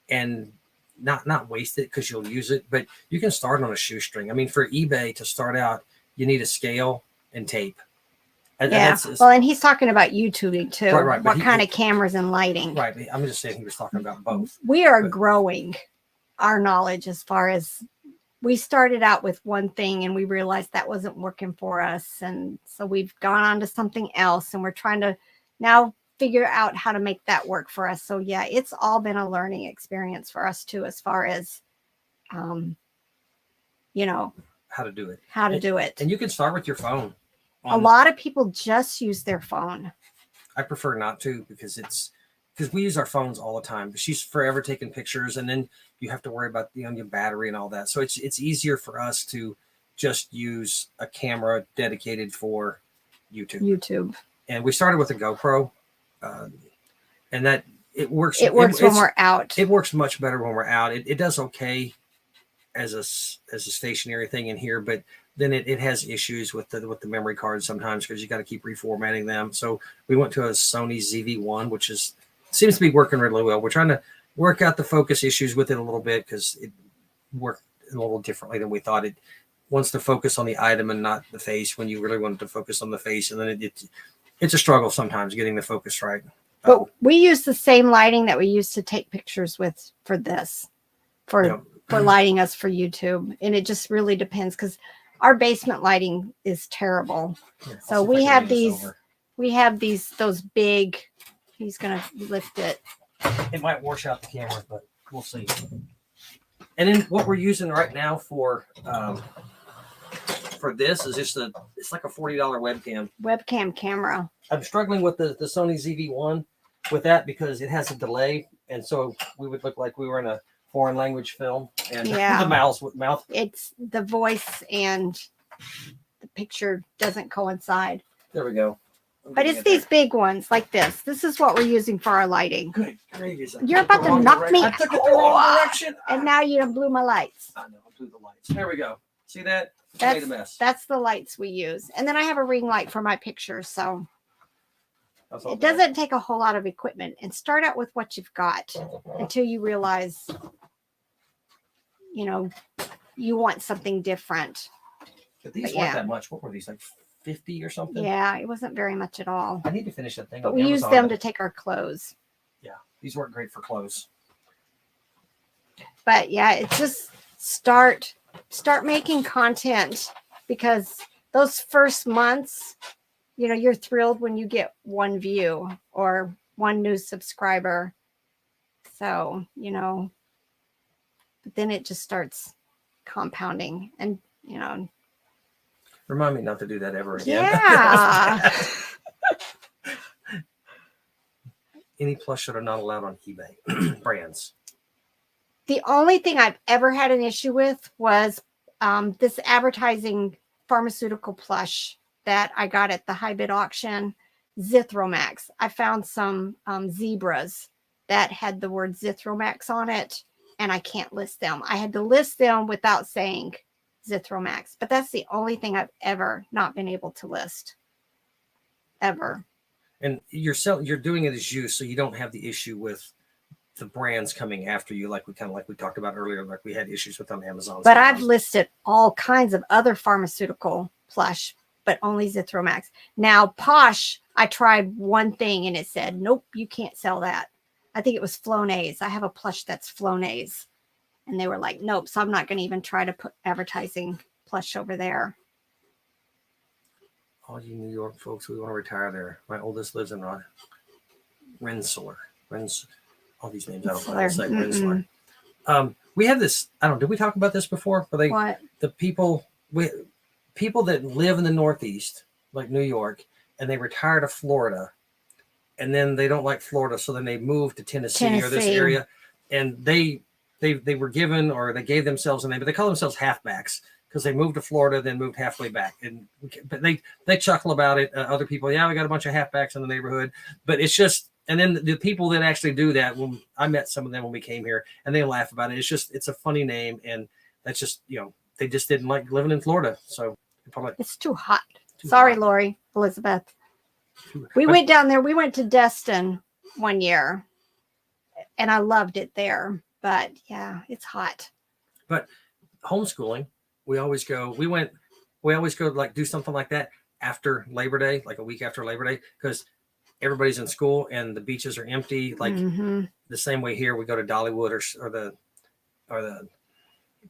and not waste it because you'll use it, but you can start on a shoestring. I mean, for eBay to start out, you need a scale and tape. And and he's talking about YouTubing too. Right. What kind of cameras and lighting? Right. I'm just saying he was talking about both. We are growing our knowledge as far as we started out with one thing and we realized that wasn't working for us. And so we've gone on to something else and we're trying to now figure out how to make that work for us. So yeah, it's all been a learning experience for us too, as far as, how to do it. And you can start with your phone. A lot of people just use their phone. I prefer not to, because we use our phones all the time. She's forever taking pictures, and then you have to worry about your battery and all that. So it's easier for us to just use a camera dedicated for YouTube. And we started with a GoPro, and that it works. It works when we're out. It works much better when we're out. It does okay as a stationary thing in here, but then it has issues with the memory cards sometimes, because you got to keep reformatting them. So we went to a Sony ZV-1, which seems to be working really well. We're trying to work out the focus issues with it a little bit, because it worked a little differently than we thought. It wants to focus on the item and not the face, when you really wanted to focus on the face. And then it's a struggle sometimes getting the focus right. But we use the same lighting that we used to take pictures with for this, for lighting us for YouTube. And it just really depends, because our basement lighting is terrible. Yeah, so we have those big, he's going to lift it. It might wash out the camera, but we'll see. And then what we're using right now for this is just it's like a $40 webcam camera. I'm struggling with the Sony ZV-1 with that, because it has a delay. And so we would look like we were in a foreign language film, and the mouth. It's the voice and the picture doesn't coincide. There we go. But it's these big ones like this. This is what we're using for our lighting. Good gravy. You're about to knock me. I took it the wrong direction. And now you blew my lights. I know, I blew the lights. There we go. See that? Made a mess. That's the lights we use. And then I have a ring light for my pictures. So it doesn't take a whole lot of equipment. And start out with what you've got until you realize, you want something different. But these weren't that much. What were these, like 50 or something? Yeah, it wasn't very much at all. I need to finish that thing. But we use them to take our clothes. Yeah, these weren't great for clothes. But yeah, it's just start making content, because those first months, you're thrilled when you get one view or one new subscriber. So, but then it just starts compounding, and remind me not to do that ever again. Yeah. Any plush that are not allowed on eBay brands. The only thing I've ever had an issue with was this advertising pharmaceutical plush that I got at the high bid auction, Zithromax. I found some zebras that had the word Zithromax on it, and I can't list them. I had to list them without saying Zithromax, but that's the only thing I've ever not been able to list, ever. And you're doing it as you, so you don't have the issue with the brands coming after you, like we talked about earlier, like we had issues with on Amazon. But I've listed all kinds of other pharmaceutical plush, but only Zithromax. Now, Posh, I tried one thing and it said, nope, you can't sell that. I think it was Flonase. I have a plush that's Flonase. And they were like, nope, so I'm not going to even try to put advertising plush over there. All you New York folks, we want to retire there. My oldest lives in Rensselaer. All these names I don't know how to say. Rensselaer. We have this. I don't know. Did we talk about this before? What? The people that live in the Northeast, like New York, and they retire to Florida, and then they don't like Florida, so then they move to Tennessee. Or this area, and they were given, or they gave themselves a name, but they call themselves halfbacks because they moved to Florida, then moved halfway back. But they chuckle about it. Other people, yeah, we got a bunch of halfbacks in the neighborhood, but it's just. And then the people that actually do that, when I met some of them when we came here, and they laugh about it. It's a funny name, and that's just, they just didn't like living in Florida. So it's too hot. Sorry, Lori, Elizabeth. We went down there. We went to Destin one year, and I loved it there. But yeah, it's hot. But homeschooling, we always go like do something like that after Labor Day, like a week after Labor Day, because everybody's in school and the beaches are empty. Like the same way here, we go to Dollywood or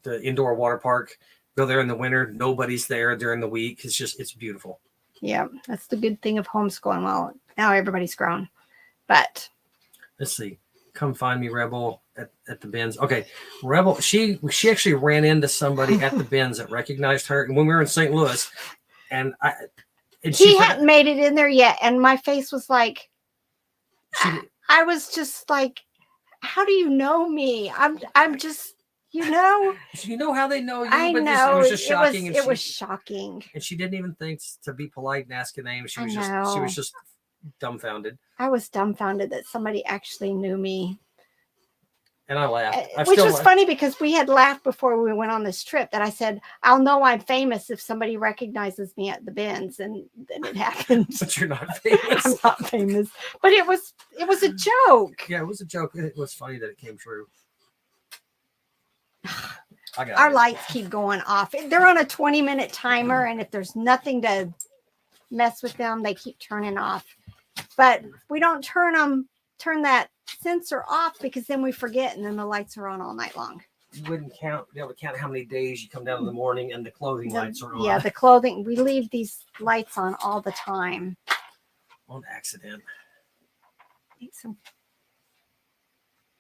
the indoor water park. Go there in the winter. Nobody's there during the week. It's beautiful. Yeah, that's the good thing of homeschooling. Well, now everybody's grown, but let's see. Come find me, Rebel, at the bins. Okay, Rebel. She actually ran into somebody at the bins that recognized her, and when we were in St. Louis, and he hadn't made it in there yet, and my face was like, I was just like, how do you know me? I'm just, you know how they know you. I know. It was just shocking. It was shocking. And she didn't even think to be polite and ask a name. She was just dumbfounded. I was dumbfounded that somebody actually knew me. And I laughed. Which was funny because we had laughed before we went on this trip that I said, I'll know I'm famous if somebody recognizes me at the bins. And then it happened. But you're not famous. I'm not famous. But it was a joke. Yeah, it was a joke. It was funny that it came true. Our lights keep going off. They're on a 20-minute timer. And if there's nothing to mess with them, they keep turning off. But we don't turn that sensor off because then we forget and then the lights are on all night long. You wouldn't be able to count how many days you come down in the morning and the clothing lights are on. Yeah, the clothing. We leave these lights on all the time. On accident.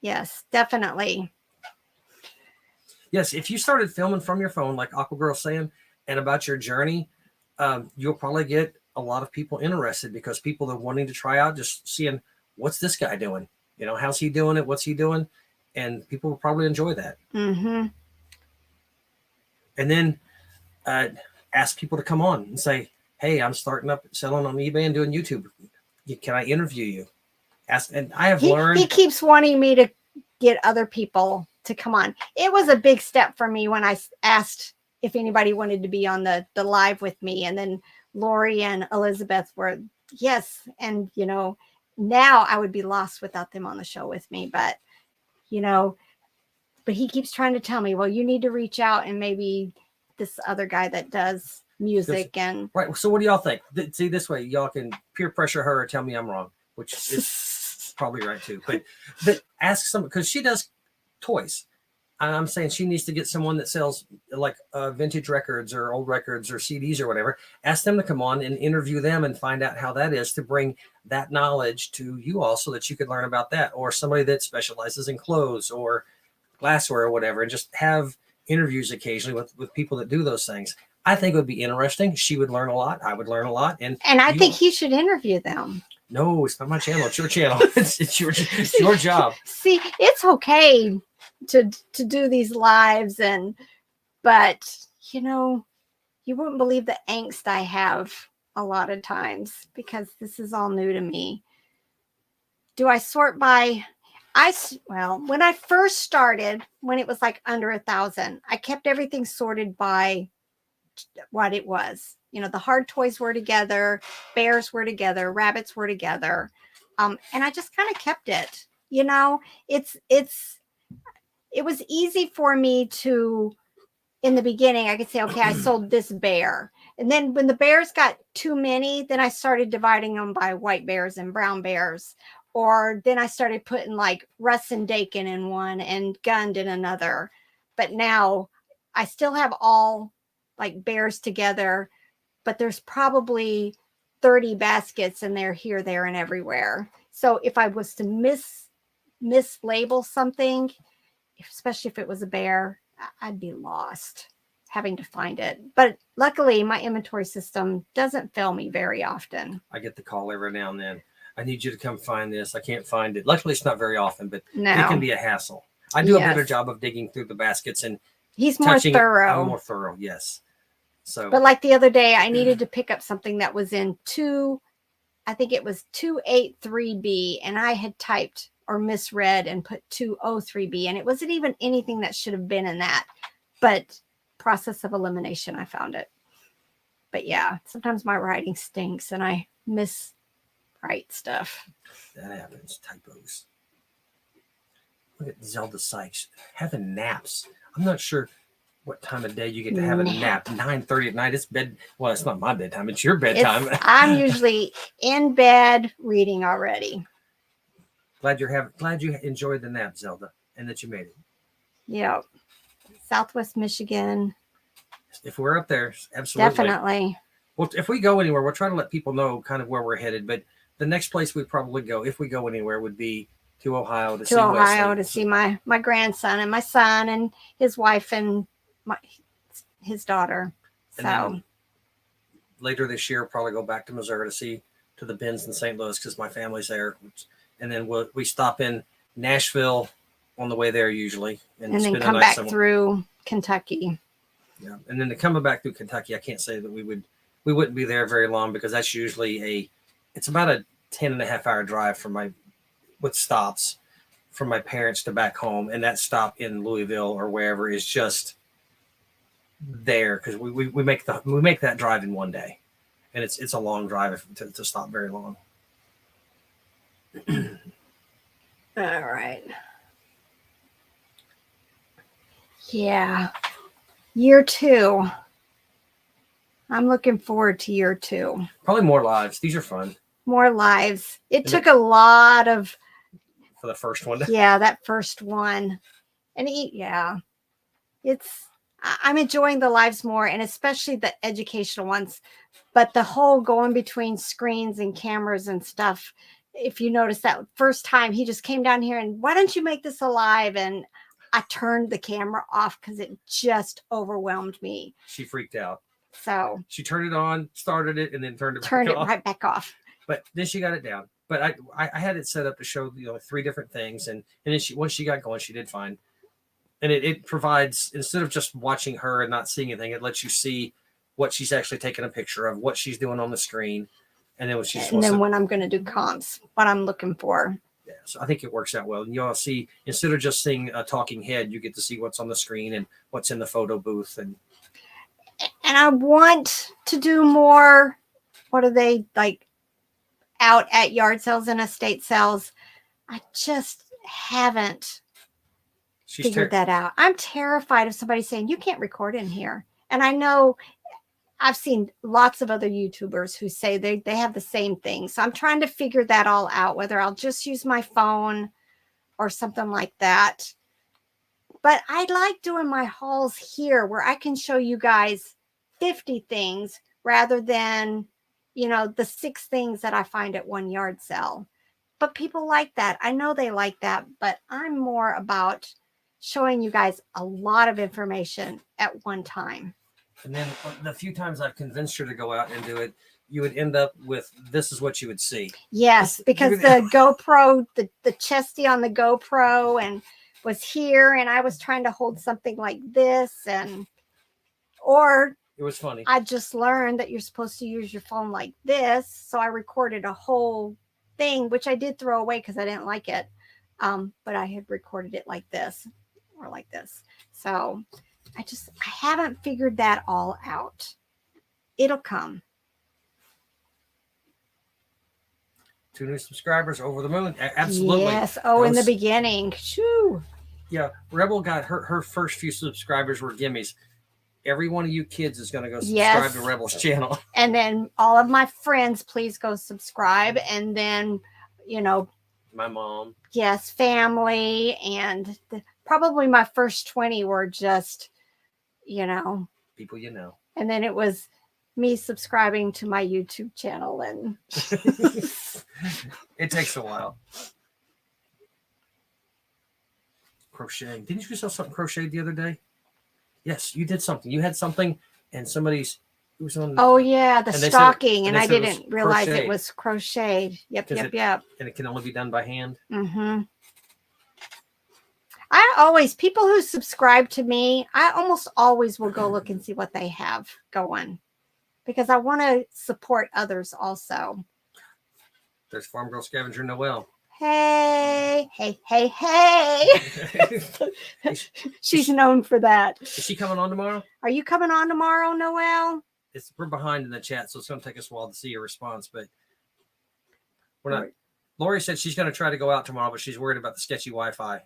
Yes, definitely. Yes, if you started filming from your phone, like Aqua Girl's saying, and about your journey, you'll probably get a lot of people interested because people are wanting to try out, just seeing what's this guy doing? How's he doing it? What's he doing? And people will probably enjoy that. Mm-hmm. And then ask people to come on and say, hey, I'm starting up selling on eBay and doing YouTube. Can I interview you? And I have learned. He keeps wanting me to get other people to come on. It was a big step for me when I asked if anybody wanted to be on the live with me. And then Lori and Elizabeth were, yes. And, now I would be lost without them on the show with me. But, but he keeps trying to tell me, well, you need to reach out and maybe this other guy that does music and. Right. So what do y'all think? See, this way y'all can peer pressure her or tell me I'm wrong, which is probably right too. But ask someone, because she does toys. I'm saying she needs to get someone that sells like vintage records or old records or CDs or whatever. Ask them to come on and interview them and find out how that is to bring that knowledge to you all so that you could learn about that, or somebody that specializes in clothes or glassware or whatever, and just have interviews occasionally with people that do those things. I think it would be interesting. She would learn a lot. I would learn a lot. And I think he should interview them. No, it's not my channel. It's your channel. It's your job. See, it's okay to do these lives but you wouldn't believe the angst I have a lot of times because this is all new to me. Do I sort by when I first started, when it was like under 1,000, I kept everything sorted by what it was. The hard toys were together, bears were together, rabbits were together. And I just kind of kept it. It was easy for me to, in the beginning, I could say, okay, I sold this bear. And then when the bears got too many, then I started dividing them by white bears and brown bears. Or then I started putting like Russ and Dakin in one and Gund in another. But now I still have all like bears together. but there's probably 30 baskets in there, here, there, and everywhere. So if I was to mislabel something, especially if it was a bear, I'd be lost having to find it. But luckily, my inventory system doesn't fail me very often. I get the call every now and then. I need you to come find this. I can't find it. Luckily, it's not very often, but No. it can be a hassle. I do a better job of digging through the baskets and he's more thorough. I'm more thorough, yes. So, but like the other day, I needed to pick up something that was in I think it was 283B, and I had typed or misread and put 203B, and it wasn't even anything that should have been in that. But process of elimination, I found it. But yeah, sometimes my writing stinks and I miswrite stuff. That happens. Typos. Look at Zelda Sykes having naps. I'm not sure what time of day you get to have a nap. 9:30 at night. It's bed. Well, it's not my bedtime. It's your bedtime. I'm usually in bed reading already. Glad you enjoyed the nap, Zelda, and that you made it. Yeah. Southwest Michigan. If we're up there, absolutely. Definitely. Well, if we go anywhere, we'll try to let people know kind of where we're headed. But the next place we'd probably go, if we go anywhere, would be to Ohio to see Wesley. To see my grandson and my son and his wife and his daughter. So later this year, we'll probably go back to Missouri to the Benz in St. Louis because my family's there. And then we stop in Nashville on the way there usually, and then come back through Kentucky. Yeah, and then coming back through Kentucky, I can't say that we wouldn't be there very long because that's usually it's about a 10.5-hour drive with stops from my parents to back home, and that stop in Louisville or wherever is just there because we make that drive in one day, and it's a long drive to stop very long. All right. Yeah. Year 2. I'm looking forward to year 2. Probably more lives. These are fun. More lives. It took a lot of for the first one. Yeah, that first one. And I'm enjoying the lives more, and especially the educational ones. But the whole going between screens and cameras and stuff, if you notice that first time he just came down here and why don't you make this alive? And I turned the camera off because it just overwhelmed me. She freaked out. So she turned it on, started it, and then turned it right back off. But then she got it down. But I had it set up to show 3 different things, and then once she got going, she did fine. And it provides, instead of just watching her and not seeing anything, it lets you see what she's actually taking a picture of, what she's doing on the screen, and then when I'm going to do comps, what I'm looking for. Yeah, so I think it works out well. And you'll see, instead of just seeing a talking head, you get to see what's on the screen and what's in the photo booth. And I want to do more. What are they like out at yard sales and estate sales? I just haven't figured that out. I'm terrified of somebody saying you can't record in here. And I know I've seen lots of other YouTubers who say they have the same thing. So I'm trying to figure that all out, whether I'll just use my phone or something like that. But I like doing my hauls here where I can show you guys 50 things rather than, the 6 things that I find at one yard sale. But people like that. I know they like that, but I'm more about showing you guys a lot of information at one time. And then the few times I've convinced her to go out and do it, you would end up with, this is what you would see. Yes, because the GoPro, the chesty on the GoPro and was here, and I was trying to hold something like this, or it was funny. I just learned that you're supposed to use your phone like this. So I recorded a whole thing, which I did throw away because I didn't like it. But I had recorded it like this or like this. So I haven't figured that all out. It'll come. 2 new subscribers, over the moon. Absolutely. Yes. In the beginning. Shoo. Yeah. Rebel got her first few subscribers were gimmies. Every one of you kids is going to go subscribe to Rebel's channel. And then all of my friends, please go subscribe. And then, my mom. Yes. Family. And probably my first 20 were just, people you know. And then it was me subscribing to my YouTube channel, and It takes a while. Crocheting. Didn't you just have something crocheted the other day? Yes, you did something. You had something, and somebody's. It was on. Oh yeah, the stocking, and I didn't realize it was crocheted. Yep. And it can only be done by hand. Mm-hmm. People who subscribe to me, I almost always will go look and see what they have going, because I want to support others also. There's Farm Girl Scavenger Noelle. Hey. She's known for that. Is she coming on tomorrow? Are you coming on tomorrow, Noelle? We're behind in the chat, so it's going to take us a while to see your response, but we're not. Lori said she's going to try to go out tomorrow, but she's worried about the sketchy Wi-Fi.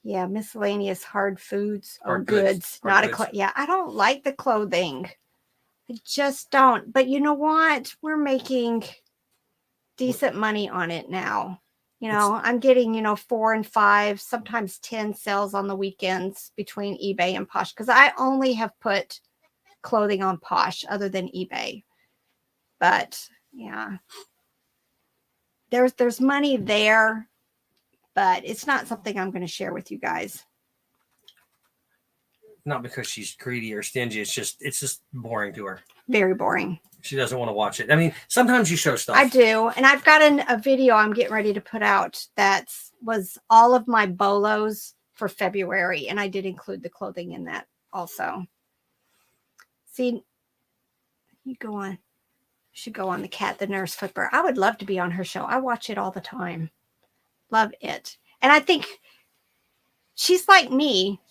Yeah, miscellaneous hard foods or goods. Yeah, I don't like the clothing. I just don't. But you know what? We're making decent money on it now. I'm getting, 4 and 5, sometimes 10 sales on the weekends between eBay and Posh, because I only have put clothing on Posh other than eBay. But yeah, there's money there, but it's not something I'm going to share with you guys. Not because she's greedy or stingy. It's just boring to her. Very boring. She doesn't want to watch it. I mean, sometimes you show stuff. I do. And I've got a video I'm getting ready to put out that was all of my bolos for February. And I did include the clothing in that also. See, you should go on the Cat the Nurse Flipper. I would love to be on her show. I watch it all the time. Love it. And I think she's like me.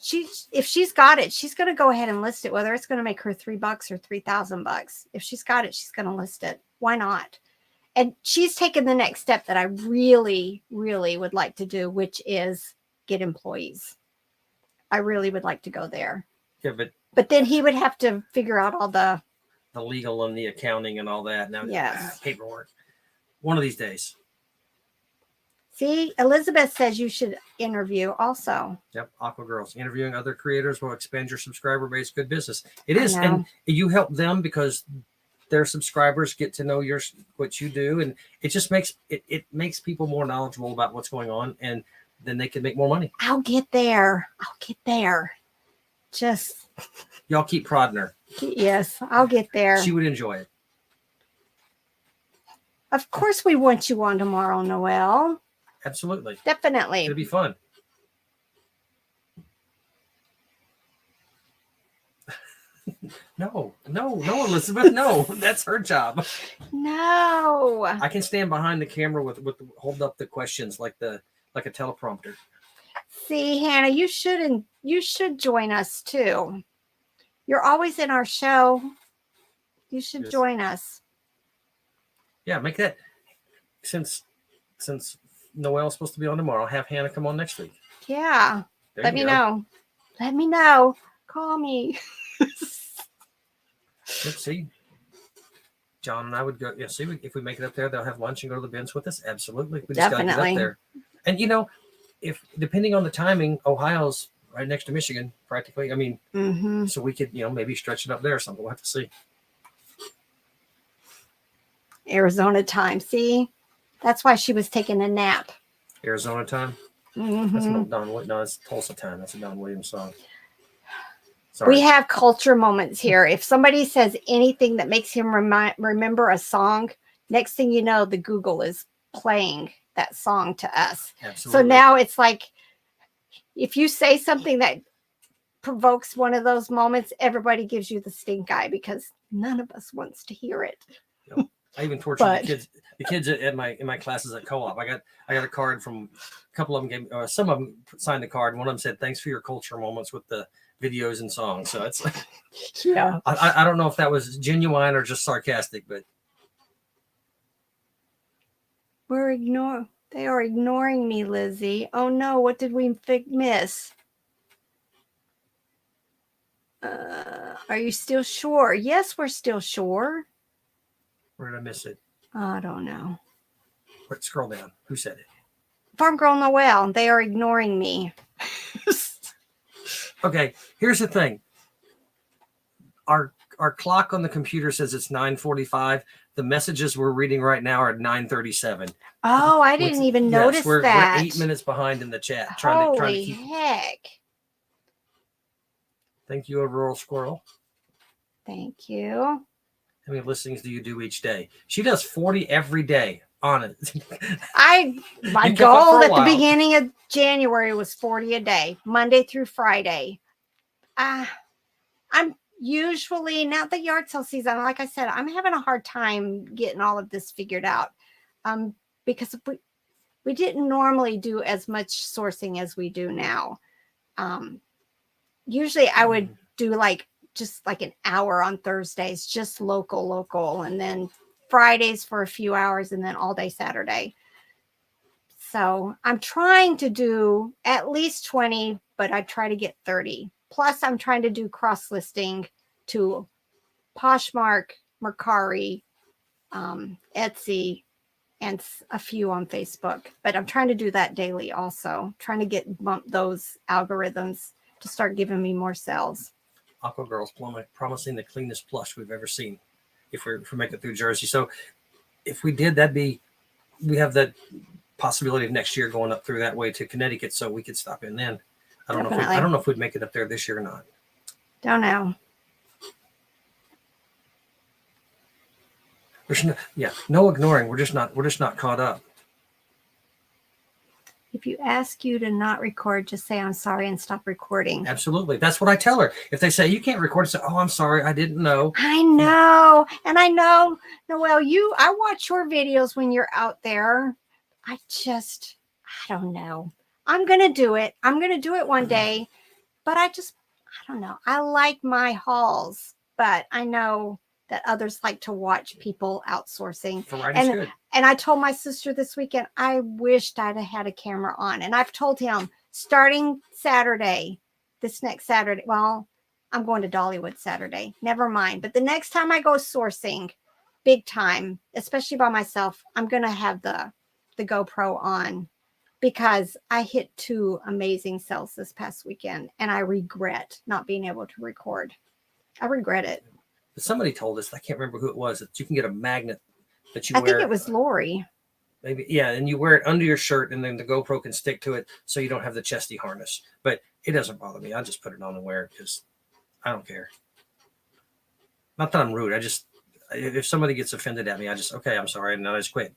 If she's got it, she's going to go ahead and list it, whether it's going to make her $3 or $3,000. If she's got it, she's going to list it. Why not? And she's taken the next step that I really, really would like to do, which is get employees. I really would like to go there. Yeah, but then he would have to figure out all the legal and the accounting and all that. Now, yes, paperwork. One of these days. See, Elizabeth says you should interview also. Yep, Aqua Girls. Interviewing other creators will expand your subscriber base. Good business. It is. And you help them because their subscribers get to know what you do. And it just makes makes people more knowledgeable about what's going on. And then they can make more money. I'll get there. Just. Y'all keep prodding her. Yes, I'll get there. She would enjoy it. Of course we want you on tomorrow, Noelle. Absolutely. Definitely. It'll be fun. No, Elizabeth, no. That's her job. No. I can stand behind the camera with hold up the questions like a teleprompter. See, Hannah, you should join us too. You're always in our show. You should join us. Yeah, make that since Noelle's supposed to be on tomorrow, have Hannah come on next week. Yeah. Let me know. Let me know. Call me. Let's see. John and I would go. Yeah, see, if we make it up there, they'll have lunch and go to the bins with us. Absolutely. We just got to get up there. And if depending on the timing, Ohio's right next to Michigan, practically. I mean, so we could, maybe stretch it up there or something. We'll have to see. Arizona time. See, that's why she was taking a nap. Arizona time. That's not Don Williams. No, it's Tulsa time. That's a Don Williams song. Sorry. We have culture moments here. If somebody says anything that makes him remember a song, next thing you know, the Google is playing that song to us. Absolutely. So now it's like, if you say something that provokes one of those moments, everybody gives you the stink eye because none of us wants to hear it. I even tortured the kids in my classes at co-op. I got a card from a couple of them some of them signed the card. One of them said, "Thanks for your culture moments with the videos and songs." So it's like, yeah. I don't know if that was genuine or just sarcastic, but they are ignoring me, Lizzie. Oh no, what did we miss? Are you still sure? Yes, we're still sure. Where did I miss it? I don't know. Scroll down. Who said it? Farm Girl Noelle. They are ignoring me. Okay, here's the thing. Our our clock on the computer says it's 9:45. The messages we're reading right now are 9:37. Oh, I didn't even notice we're that. 8 minutes behind in the chat. Holy trying to keep. heck. Thank you, Rural Squirrel. Thank you. How many listings do you do each day? She does 40 every day on it. My goal at the beginning of January was 40 a day, Monday through Friday. I'm usually, now the yard sale season, like I said, I'm having a hard time getting all of this figured out. Because we didn't normally do as much sourcing as we do now. Usually I would do just like an hour on Thursdays, just local, and then Fridays for a few hours, and then all day Saturday. So I'm trying to do at least 20, but I try to get 30. Plus I'm trying to do cross listing to Poshmark, Mercari, Etsy, and a few on Facebook. But I'm trying to do that daily also, trying to bump those algorithms to start giving me more sales. Aqua Girls promising the cleanest plush we've ever seen if we make it through Jersey. So if we did, we have that possibility of next year going up through that way to Connecticut, so we could stop in then. I don't know if we'd make it up there this year or not. Don't know. There's no ignoring. We're just not caught up. If you ask you to not record, just say I'm sorry and stop recording. Absolutely. That's what I tell her. If they say you can't record, say, oh, I'm sorry, I didn't know. I know. And I know, Noelle, I watch your videos when you're out there. I don't know. I'm going to do it. I'm going to do it one day, but I don't know. I like my hauls, but I know that others like to watch people outsourcing. Variety's good. And I told my sister this weekend, I wished I'd have had a camera on. And I've told him starting Saturday, this next Saturday, well, I'm going to Dollywood Saturday. Never mind. But the next time I go sourcing big time, especially by myself, I'm going to have the GoPro on, because I hit 2 amazing sales this past weekend and I regret not being able to record. I regret it. Somebody told us, I can't remember who it was, that you can get a magnet that you wear. I think it was Lori. Maybe, yeah, and you wear it under your shirt, and then the GoPro can stick to it, so you don't have the chesty harness. But it doesn't bother me. I just put it on and wear it because I don't care. Not that I'm rude. If somebody gets offended at me, okay, I'm sorry, and I just quit.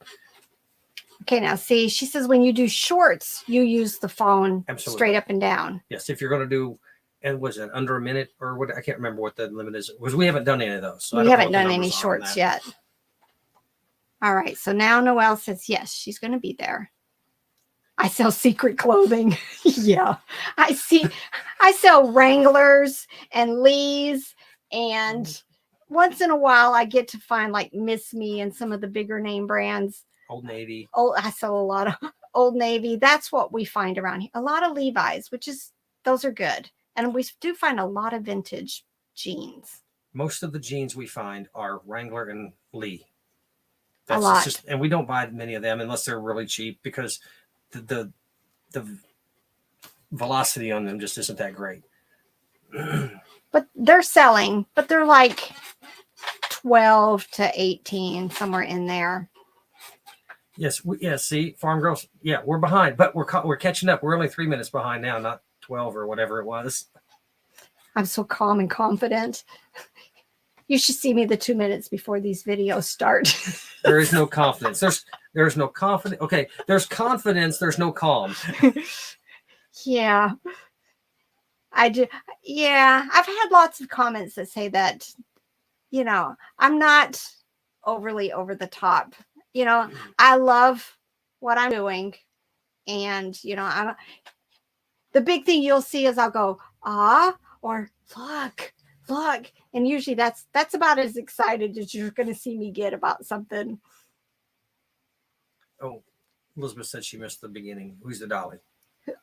Okay, now see, she says when you do shorts, you use the phone straight up and down. Yes, if you're going to do, and was it under a minute or what? I can't remember what the limit is. We haven't done any of those. So we haven't done any shorts yet. All right, so now Noelle says yes, she's going to be there. I sell secret clothing. Yeah, I sell Wranglers and Lee's, and once in a while I get to find like Miss Me and some of the bigger name brands. Old Navy. I sell a lot of Old Navy. That's what we find around here. A lot of Levi's, those are good. And we do find a lot of vintage jeans. Most of the jeans we find are Wrangler and Lee. A lot. And we don't buy many of them unless they're really cheap, because the velocity on them just isn't that great. But they're selling, but they're like 12 to 18, somewhere in there. Yes, see, Farm Girls, yeah, we're behind, but we're catching up. We're only 3 minutes behind now, not 12 or whatever it was. I'm so calm and confident. You should see me the 2 minutes before these videos start. There is no confidence. There's no confidence. Okay, there's confidence. There's no calm. Yeah, I do. Yeah, I've had lots of comments that say that, I'm not overly over the top. I love what I'm doing. And, the big thing you'll see is I'll go, or look. And usually that's about as excited as you're going to see me get about something. Oh, Elizabeth said she missed the beginning. Who's the dolly?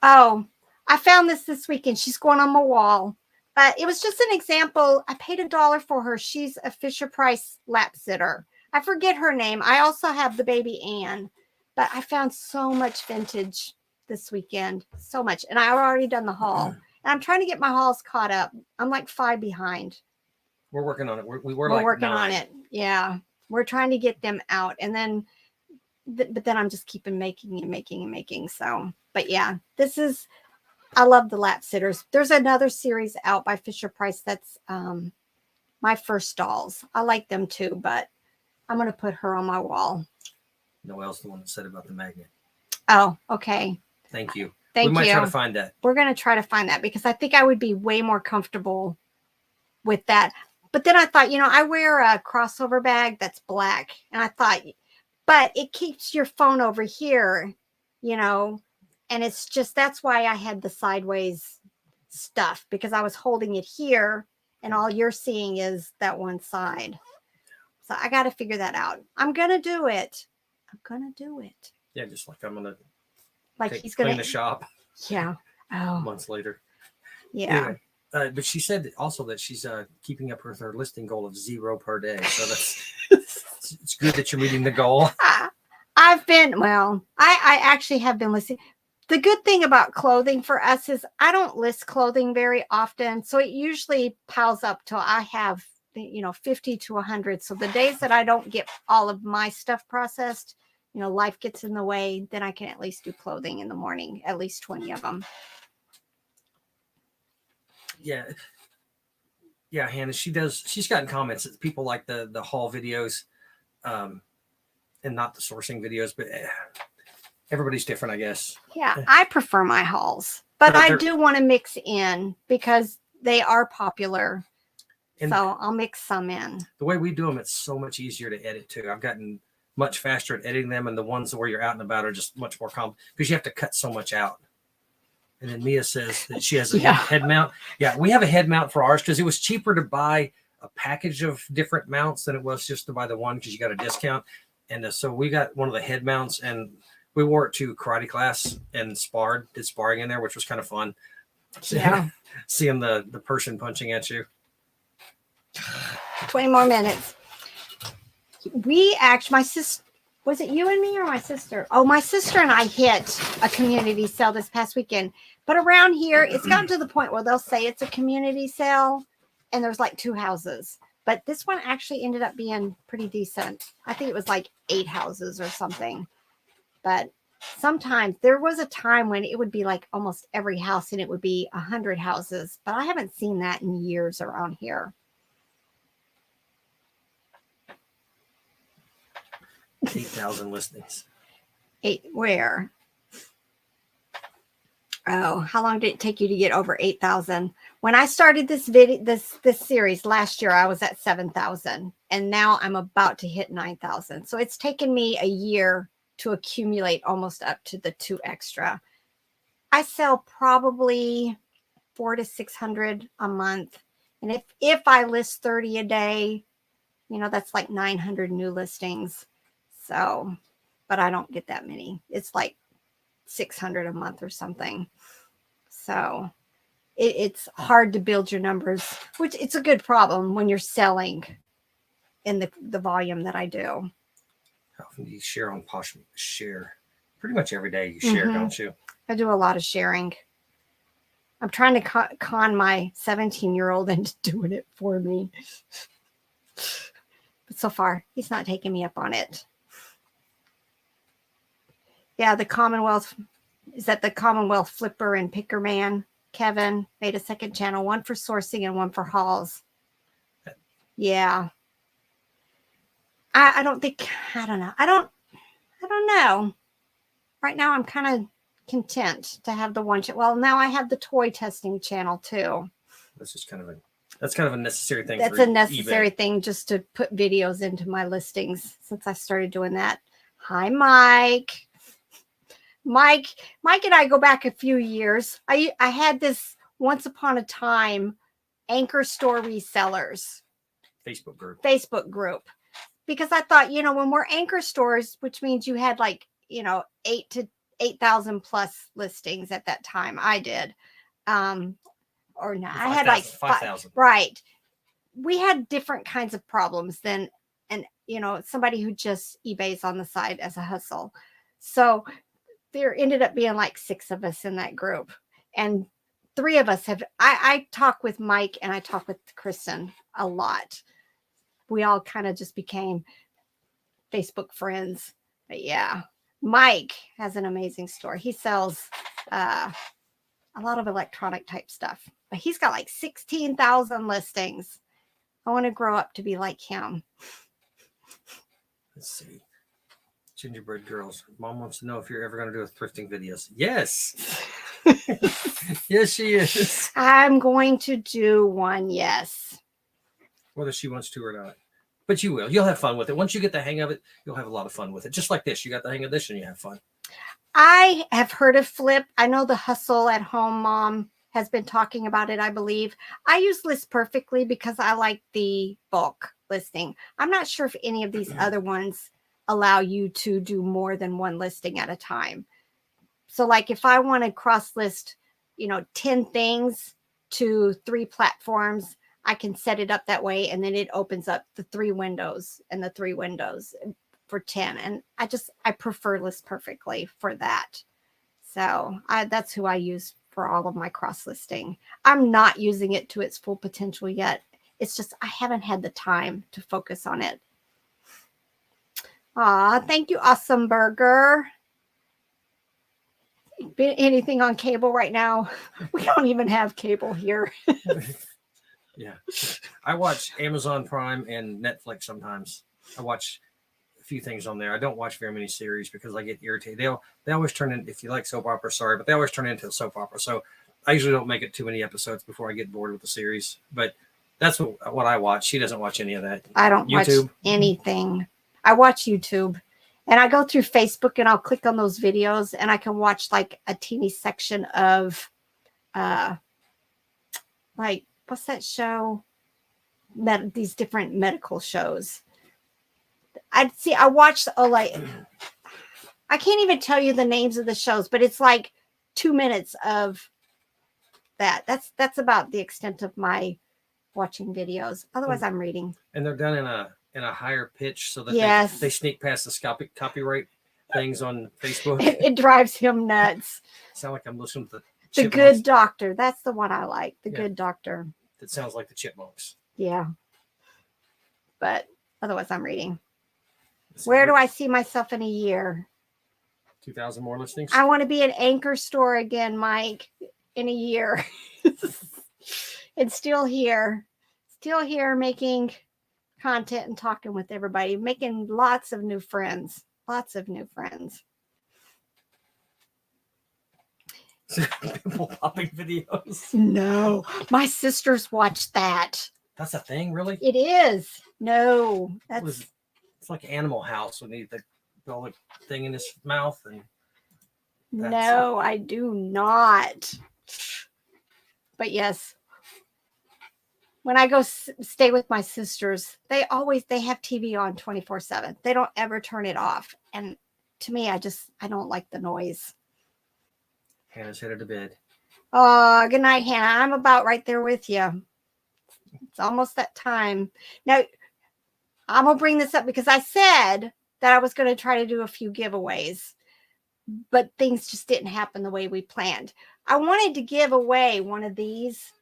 Oh, I found this weekend. She's going on my wall. But it was just an example. I paid $1 for her. She's a Fisher-Price lap sitter. I forget her name. I also have the baby Anne. But I found so much vintage this weekend. So much. And I've already done the haul. And I'm trying to get my hauls caught up. I'm like 5 behind. We're working on it. We were We're like working 9. on it. Yeah. We're trying to get them out. And then, but then I'm just keeping making and making and making. So, but yeah, I love the lap sitters. There's another series out by Fisher Price that's My First Dolls. I like them too, but I'm going to put her on my wall. Noelle's the one that said about the magnet. Oh, okay. Thank you. Thank you. We might try to find that. We're going to try to find that because I think I would be way more comfortable with that. But then I thought, I wear a crossover bag that's black. And I thought, but it keeps your phone over here, and it's just, that's why I had the sideways stuff, because I was holding it here and all you're seeing is that one side. So I got to figure that out. I'm going to do it. Yeah, just like I'm going to he's going clean the shop. Yeah. Oh. Months later. Yeah. Anyway, but she said also that she's keeping up with her listing goal of 0 per day. So it's good that you're meeting the goal. I actually have been listing. The good thing about clothing for us is I don't list clothing very often. So it usually piles up till I have, 50 to 100. So the days that I don't get all of my stuff processed, life gets in the way, then I can at least do clothing in the morning, at least 20 of them. Yeah. Yeah, Hannah, she's gotten comments that people like the haul videos and not the sourcing videos, but everybody's different, I guess. Yeah, I prefer my hauls, but I do want to mix in because they are popular. So I'll mix some in. The way we do them, it's so much easier to edit too. I've gotten much faster at editing them, and the ones where you're out and about are just much more complex because you have to cut so much out. And then Mia says that she has a head mount. Yeah, we have a head mount for ours because it was cheaper to buy a package of different mounts than it was just to buy the one because you got a discount. And so we got one of the head mounts, and we wore it to karate class and did sparring in there, which was kind of fun. Yeah. Seeing the person punching at you. 20 more minutes. We actually, my sister, was it you and me or my sister? Oh, my sister and I hit a community sale this past weekend. But around here, it's gotten to the point where they'll say it's a community sale and there's like 2 houses. But this one actually ended up being pretty decent. I think it was like 8 houses or something. But sometimes there was a time when it would be like almost every house and it would be 100 houses. But I haven't seen that in years around here. 8,000 listings. 8 where? Oh, how long did it take you to get over 8,000? When I started this video, this series last year, I was at 7,000, and now I'm about to hit 9,000. So it's taken me a year to accumulate almost up to the 2 extra. I sell probably 400 to 600 a month, and if I list 30 a day, that's like 900 new listings. So, but I don't get that many. It's like 600 a month or something. So it's hard to build your numbers, which it's a good problem when you're selling in the volume that I do. How often do you share on Plush? Share pretty much every day you share, don't you? I do a lot of sharing. I'm trying to con my 17-year-old into doing it for me. But so far, he's not taking me up on it. Yeah, the Commonwealth, is that the Commonwealth Flipper and Picker Man? Kevin made a second channel, one for sourcing and one for hauls. Yeah. I don't know. I don't know. Right now, I'm kind of content to have the one. Well, now I have the toy testing channel too. That's just kind of a necessary thing. That's a necessary thing just to put videos into my listings since I started doing that. Hi, Mike. Mike and I go back a few years. I had this once upon a time anchor store resellers Facebook group because I thought, when we're anchor stores, which means you had like, 8,000 plus listings at that time. I did. Or not. I had like 5,000. Right. We had different kinds of problems than, somebody who just eBays on the side as a hustle. So there ended up being like 6 of us in that group, and 3 of us have, I talk with Mike and I talk with Kristen a lot. We all kind of just became Facebook friends. But yeah, Mike has an amazing store. He sells a lot of electronic type stuff, but he's got like 16,000 listings. I want to grow up to be like him. Let's see. Gingerbread Girls. Mom wants to know if you're ever going to do a thrifting videos. Yes. Yes, she is. I'm going to do one, yes. Whether she wants to or not. But you will. You'll have fun with it. Once you get the hang of it, you'll have a lot of fun with it. Just like this. You got the hang of this and you have fun. I have heard of Flip. I know the Hustle at Home mom has been talking about it, I believe. I use List Perfectly because I like the bulk listing. I'm not sure if any of these other ones allow you to do more than one listing at a time. So like if I want to cross list, 10 things to 3 platforms, I can set it up that way. And then it opens up the 3 windows and the 3 windows for 10. And I prefer List Perfectly for that. So that's who I use for all of my cross listing. I'm not using it to its full potential yet. It's just, I haven't had the time to focus on it. Thank you, Awesome Burger. Anything on cable right now? We don't even have cable here. Yeah. I watch Amazon Prime and Netflix sometimes. I watch a few things on there. I don't watch very many series because I get irritated. They always turn in, if you like soap opera, sorry, but they always turn into a soap opera. So I usually don't make it too many episodes before I get bored with the series. But that's what I watch. She doesn't watch any of that. I don't watch anything. I watch YouTube. And I go through Facebook and I'll click on those videos and I can watch like a teeny section of like, what's that show? These different medical shows. I watched I can't even tell you the names of the shows, but it's like 2 minutes of that. That's about the extent of my watching videos. Otherwise I'm reading. And they're done in a higher pitch so that they sneak past the copyright things on Facebook. It drives him nuts. Sound like I'm listening to The Good Doctor. That's the one I like. The Good Doctor. That sounds like the Chipmunks. Yeah. But otherwise I'm reading. Where do I see myself in a year? 2,000 more listings. I want to be an Anchor store again, Mike, in a year. It's still here making content and talking with everybody, making lots of new friends. People popping videos. No, my sisters watch that. That's a thing, really? It is. No, it's like Animal House when he build a thing in his mouth. And no, I do not. But yes, when I go stay with my sisters, they have TV on 24/7. They don't ever turn it off. And to me, I don't like the noise. Hannah's headed to bed. Oh, good night, Hannah. I'm about right there with you. It's almost that time. Now, I'm going to bring this up because I said that I was going to try to do a few giveaways, but things just didn't happen the way we planned. I wanted to give away one of these,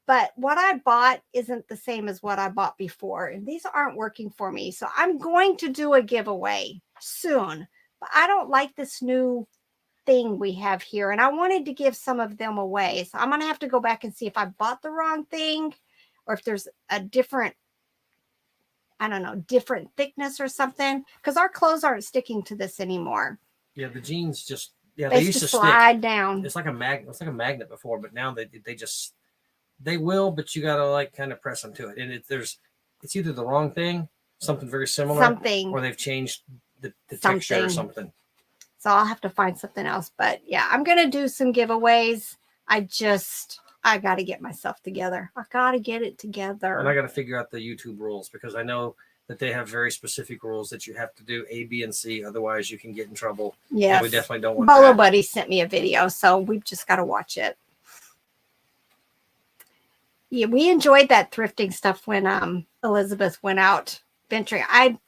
but what I bought isn't the same as what I bought before. And these aren't working for me. So I'm going to do a giveaway soon, but I don't like this new thing we have here. And I wanted to give some of them away. So I'm going to have to go back and see if I bought the wrong thing or if there's a different thickness or something. Because our clothes aren't sticking to this anymore. Yeah, the jeans they used to slide stick down. It's like a magnet before, but now they will, but you gotta like kind of press them to it. And it's either the wrong thing, something very similar, or they've changed the texture or something. So I'll have to find something else. But yeah, I'm gonna do some giveaways. I got to get myself together. I got to get it together. And I got to figure out the YouTube rules because I know that they have very specific rules that you have to do A, B, and C. Otherwise, you can get in trouble. Yeah, we definitely don't want Bolo that. Buddy sent me a video, so we've just got to watch it. Yeah, we enjoyed that thrifting stuff when Elizabeth went out venturing.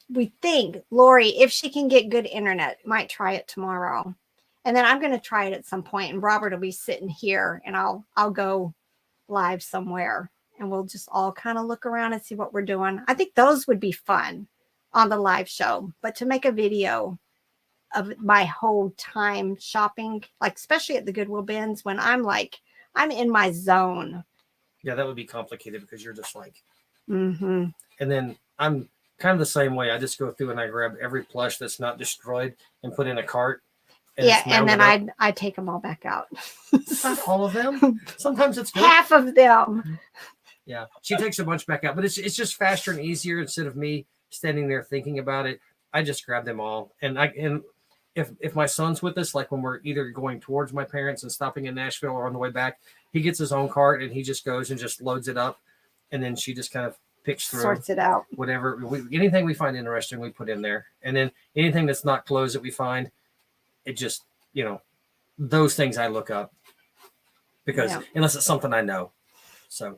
We think Lori, if she can get good internet, might try it tomorrow. And then I'm going to try it at some point, and Robert will be sitting here, and I'll go live somewhere and we'll just all kind of look around and see what we're doing. I think those would be fun on the live show, but to make a video of my whole time shopping, like especially at the Goodwill bins when I'm in my zone. Yeah, that would be complicated because you're just like, Mm-hmm. and then I'm kind of the same way. I just go through and I grab every plush that's not destroyed and put in a cart. Yeah, and then I take them all back out. Not all of them. Sometimes it's good. Half of them. Yeah, she takes a bunch back out, but it's just faster and easier. Instead of me standing there thinking about it, I just grab them all. And if my son's with us, like when we're either going towards my parents and stopping in Nashville or on the way back, he gets his own cart and he just goes and just loads it up, and then she just kind of picks through, sorts it out. Whatever anything we find interesting, we put in there, and then anything that's not clothes that we find, it just those things I look up because unless it's something I know, so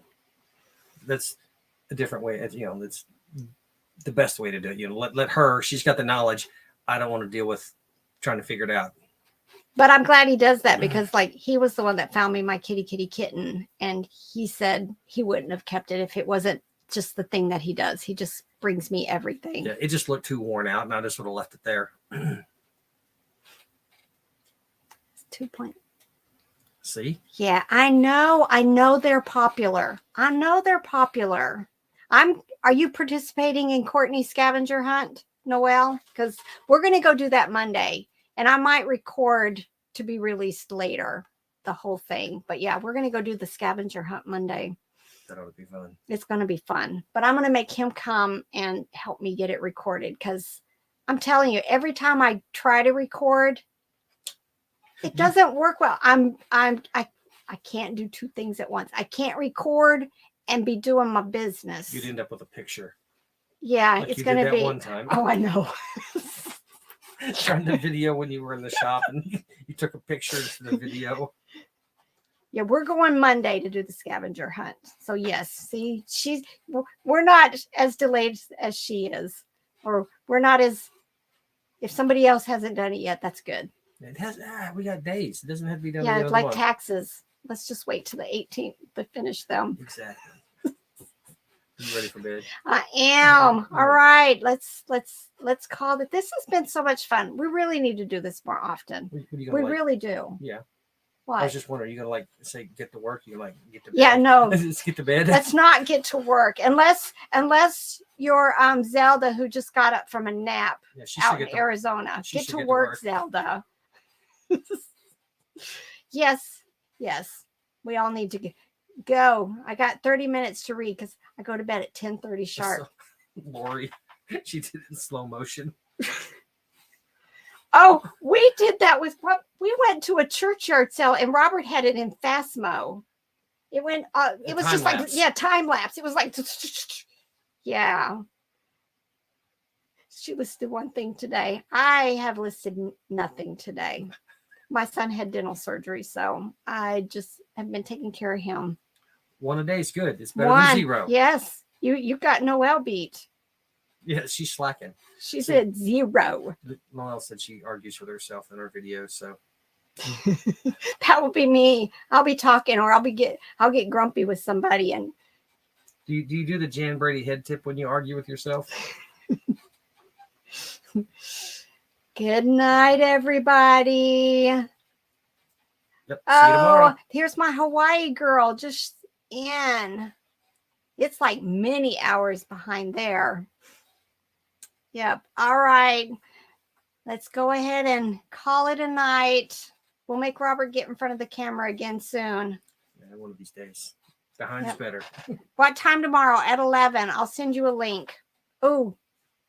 that's a different way. That's the best way to do it. Let her. She's got the knowledge. I don't want to deal with trying to figure it out. But I'm glad he does that because he was the one that found me my kitty kitten, and he said he wouldn't have kept it if it wasn't just the thing that he does. He just brings me everything. Yeah, it just looked too worn out, and I just would have left it there. 2 point. See? Yeah, I know they're popular. Are you participating in Courtney's scavenger hunt, Noelle? Because we're going to go do that Monday, and I might record to be released later, the whole thing. But yeah, we're going to go do the scavenger hunt Monday. That ought to be fun. It's going to be fun. But I'm going to make him come and help me get it recorded because I'm telling you, every time I try to record, it doesn't work well. I can't do two things at once. I can't record and be doing my business. You'd end up with a picture. Yeah, like it's going to be one time. Oh, I know. Trying to video when you were in the shop and you took a picture to the video. Yeah, we're going Monday to do the scavenger hunt. So yes, see, we're not as delayed as she is, or we're not as. If somebody else hasn't done it yet, that's good. It has. We got days. It doesn't have to be done. Yeah, it's like taxes. Let's just wait till the 18th to finish them. Exactly. You ready for bed? I am. All right. Let's call it. This has been so much fun. We really need to do this more often. We really do. Yeah. What? I was just wondering, you gonna say get to work? You get to bed? Yeah, no. Let's get to bed. Let's not get to work unless you're Zelda who just got up from a nap out in Arizona. Get to work, Zelda. Yes. We all need to go. I got 30 minutes to read because I go to bed at 10:30 sharp. Lori, she did it in slow motion. Oh, we did that with what we went to a churchyard sale and Robert had it in fast mo. It went it was just like time lapse. It was like yeah. She listed one thing today. I have listed nothing today. My son had dental surgery, so I just have been taking care of him. One a day is good. It's better than zero. Yes. You got Noelle beat. Yeah, she's slacking. She said 0. Noelle said she argues with herself in her videos, so that will be me. I'll be talking, or I'll get grumpy with somebody. And do you do the Jan Brady head tip when you argue with yourself? Good night, everybody. Yep. See you tomorrow. Here's my Hawaii girl just in. It's like many hours behind there. Yep. All right. Let's go ahead and call it a night. We'll make Robert get in front of the camera again soon. Yeah, one of these days. Behind's better. What time tomorrow? At 11. I'll send you a link. Oh,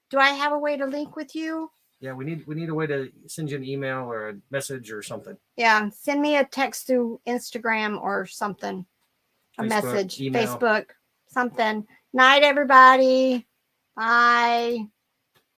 do I have a way to link with you? Yeah, we need a way to send you an email or a message or something. Yeah, send me a text through Instagram or something. A message, email. Facebook, something. Night, everybody. Bye.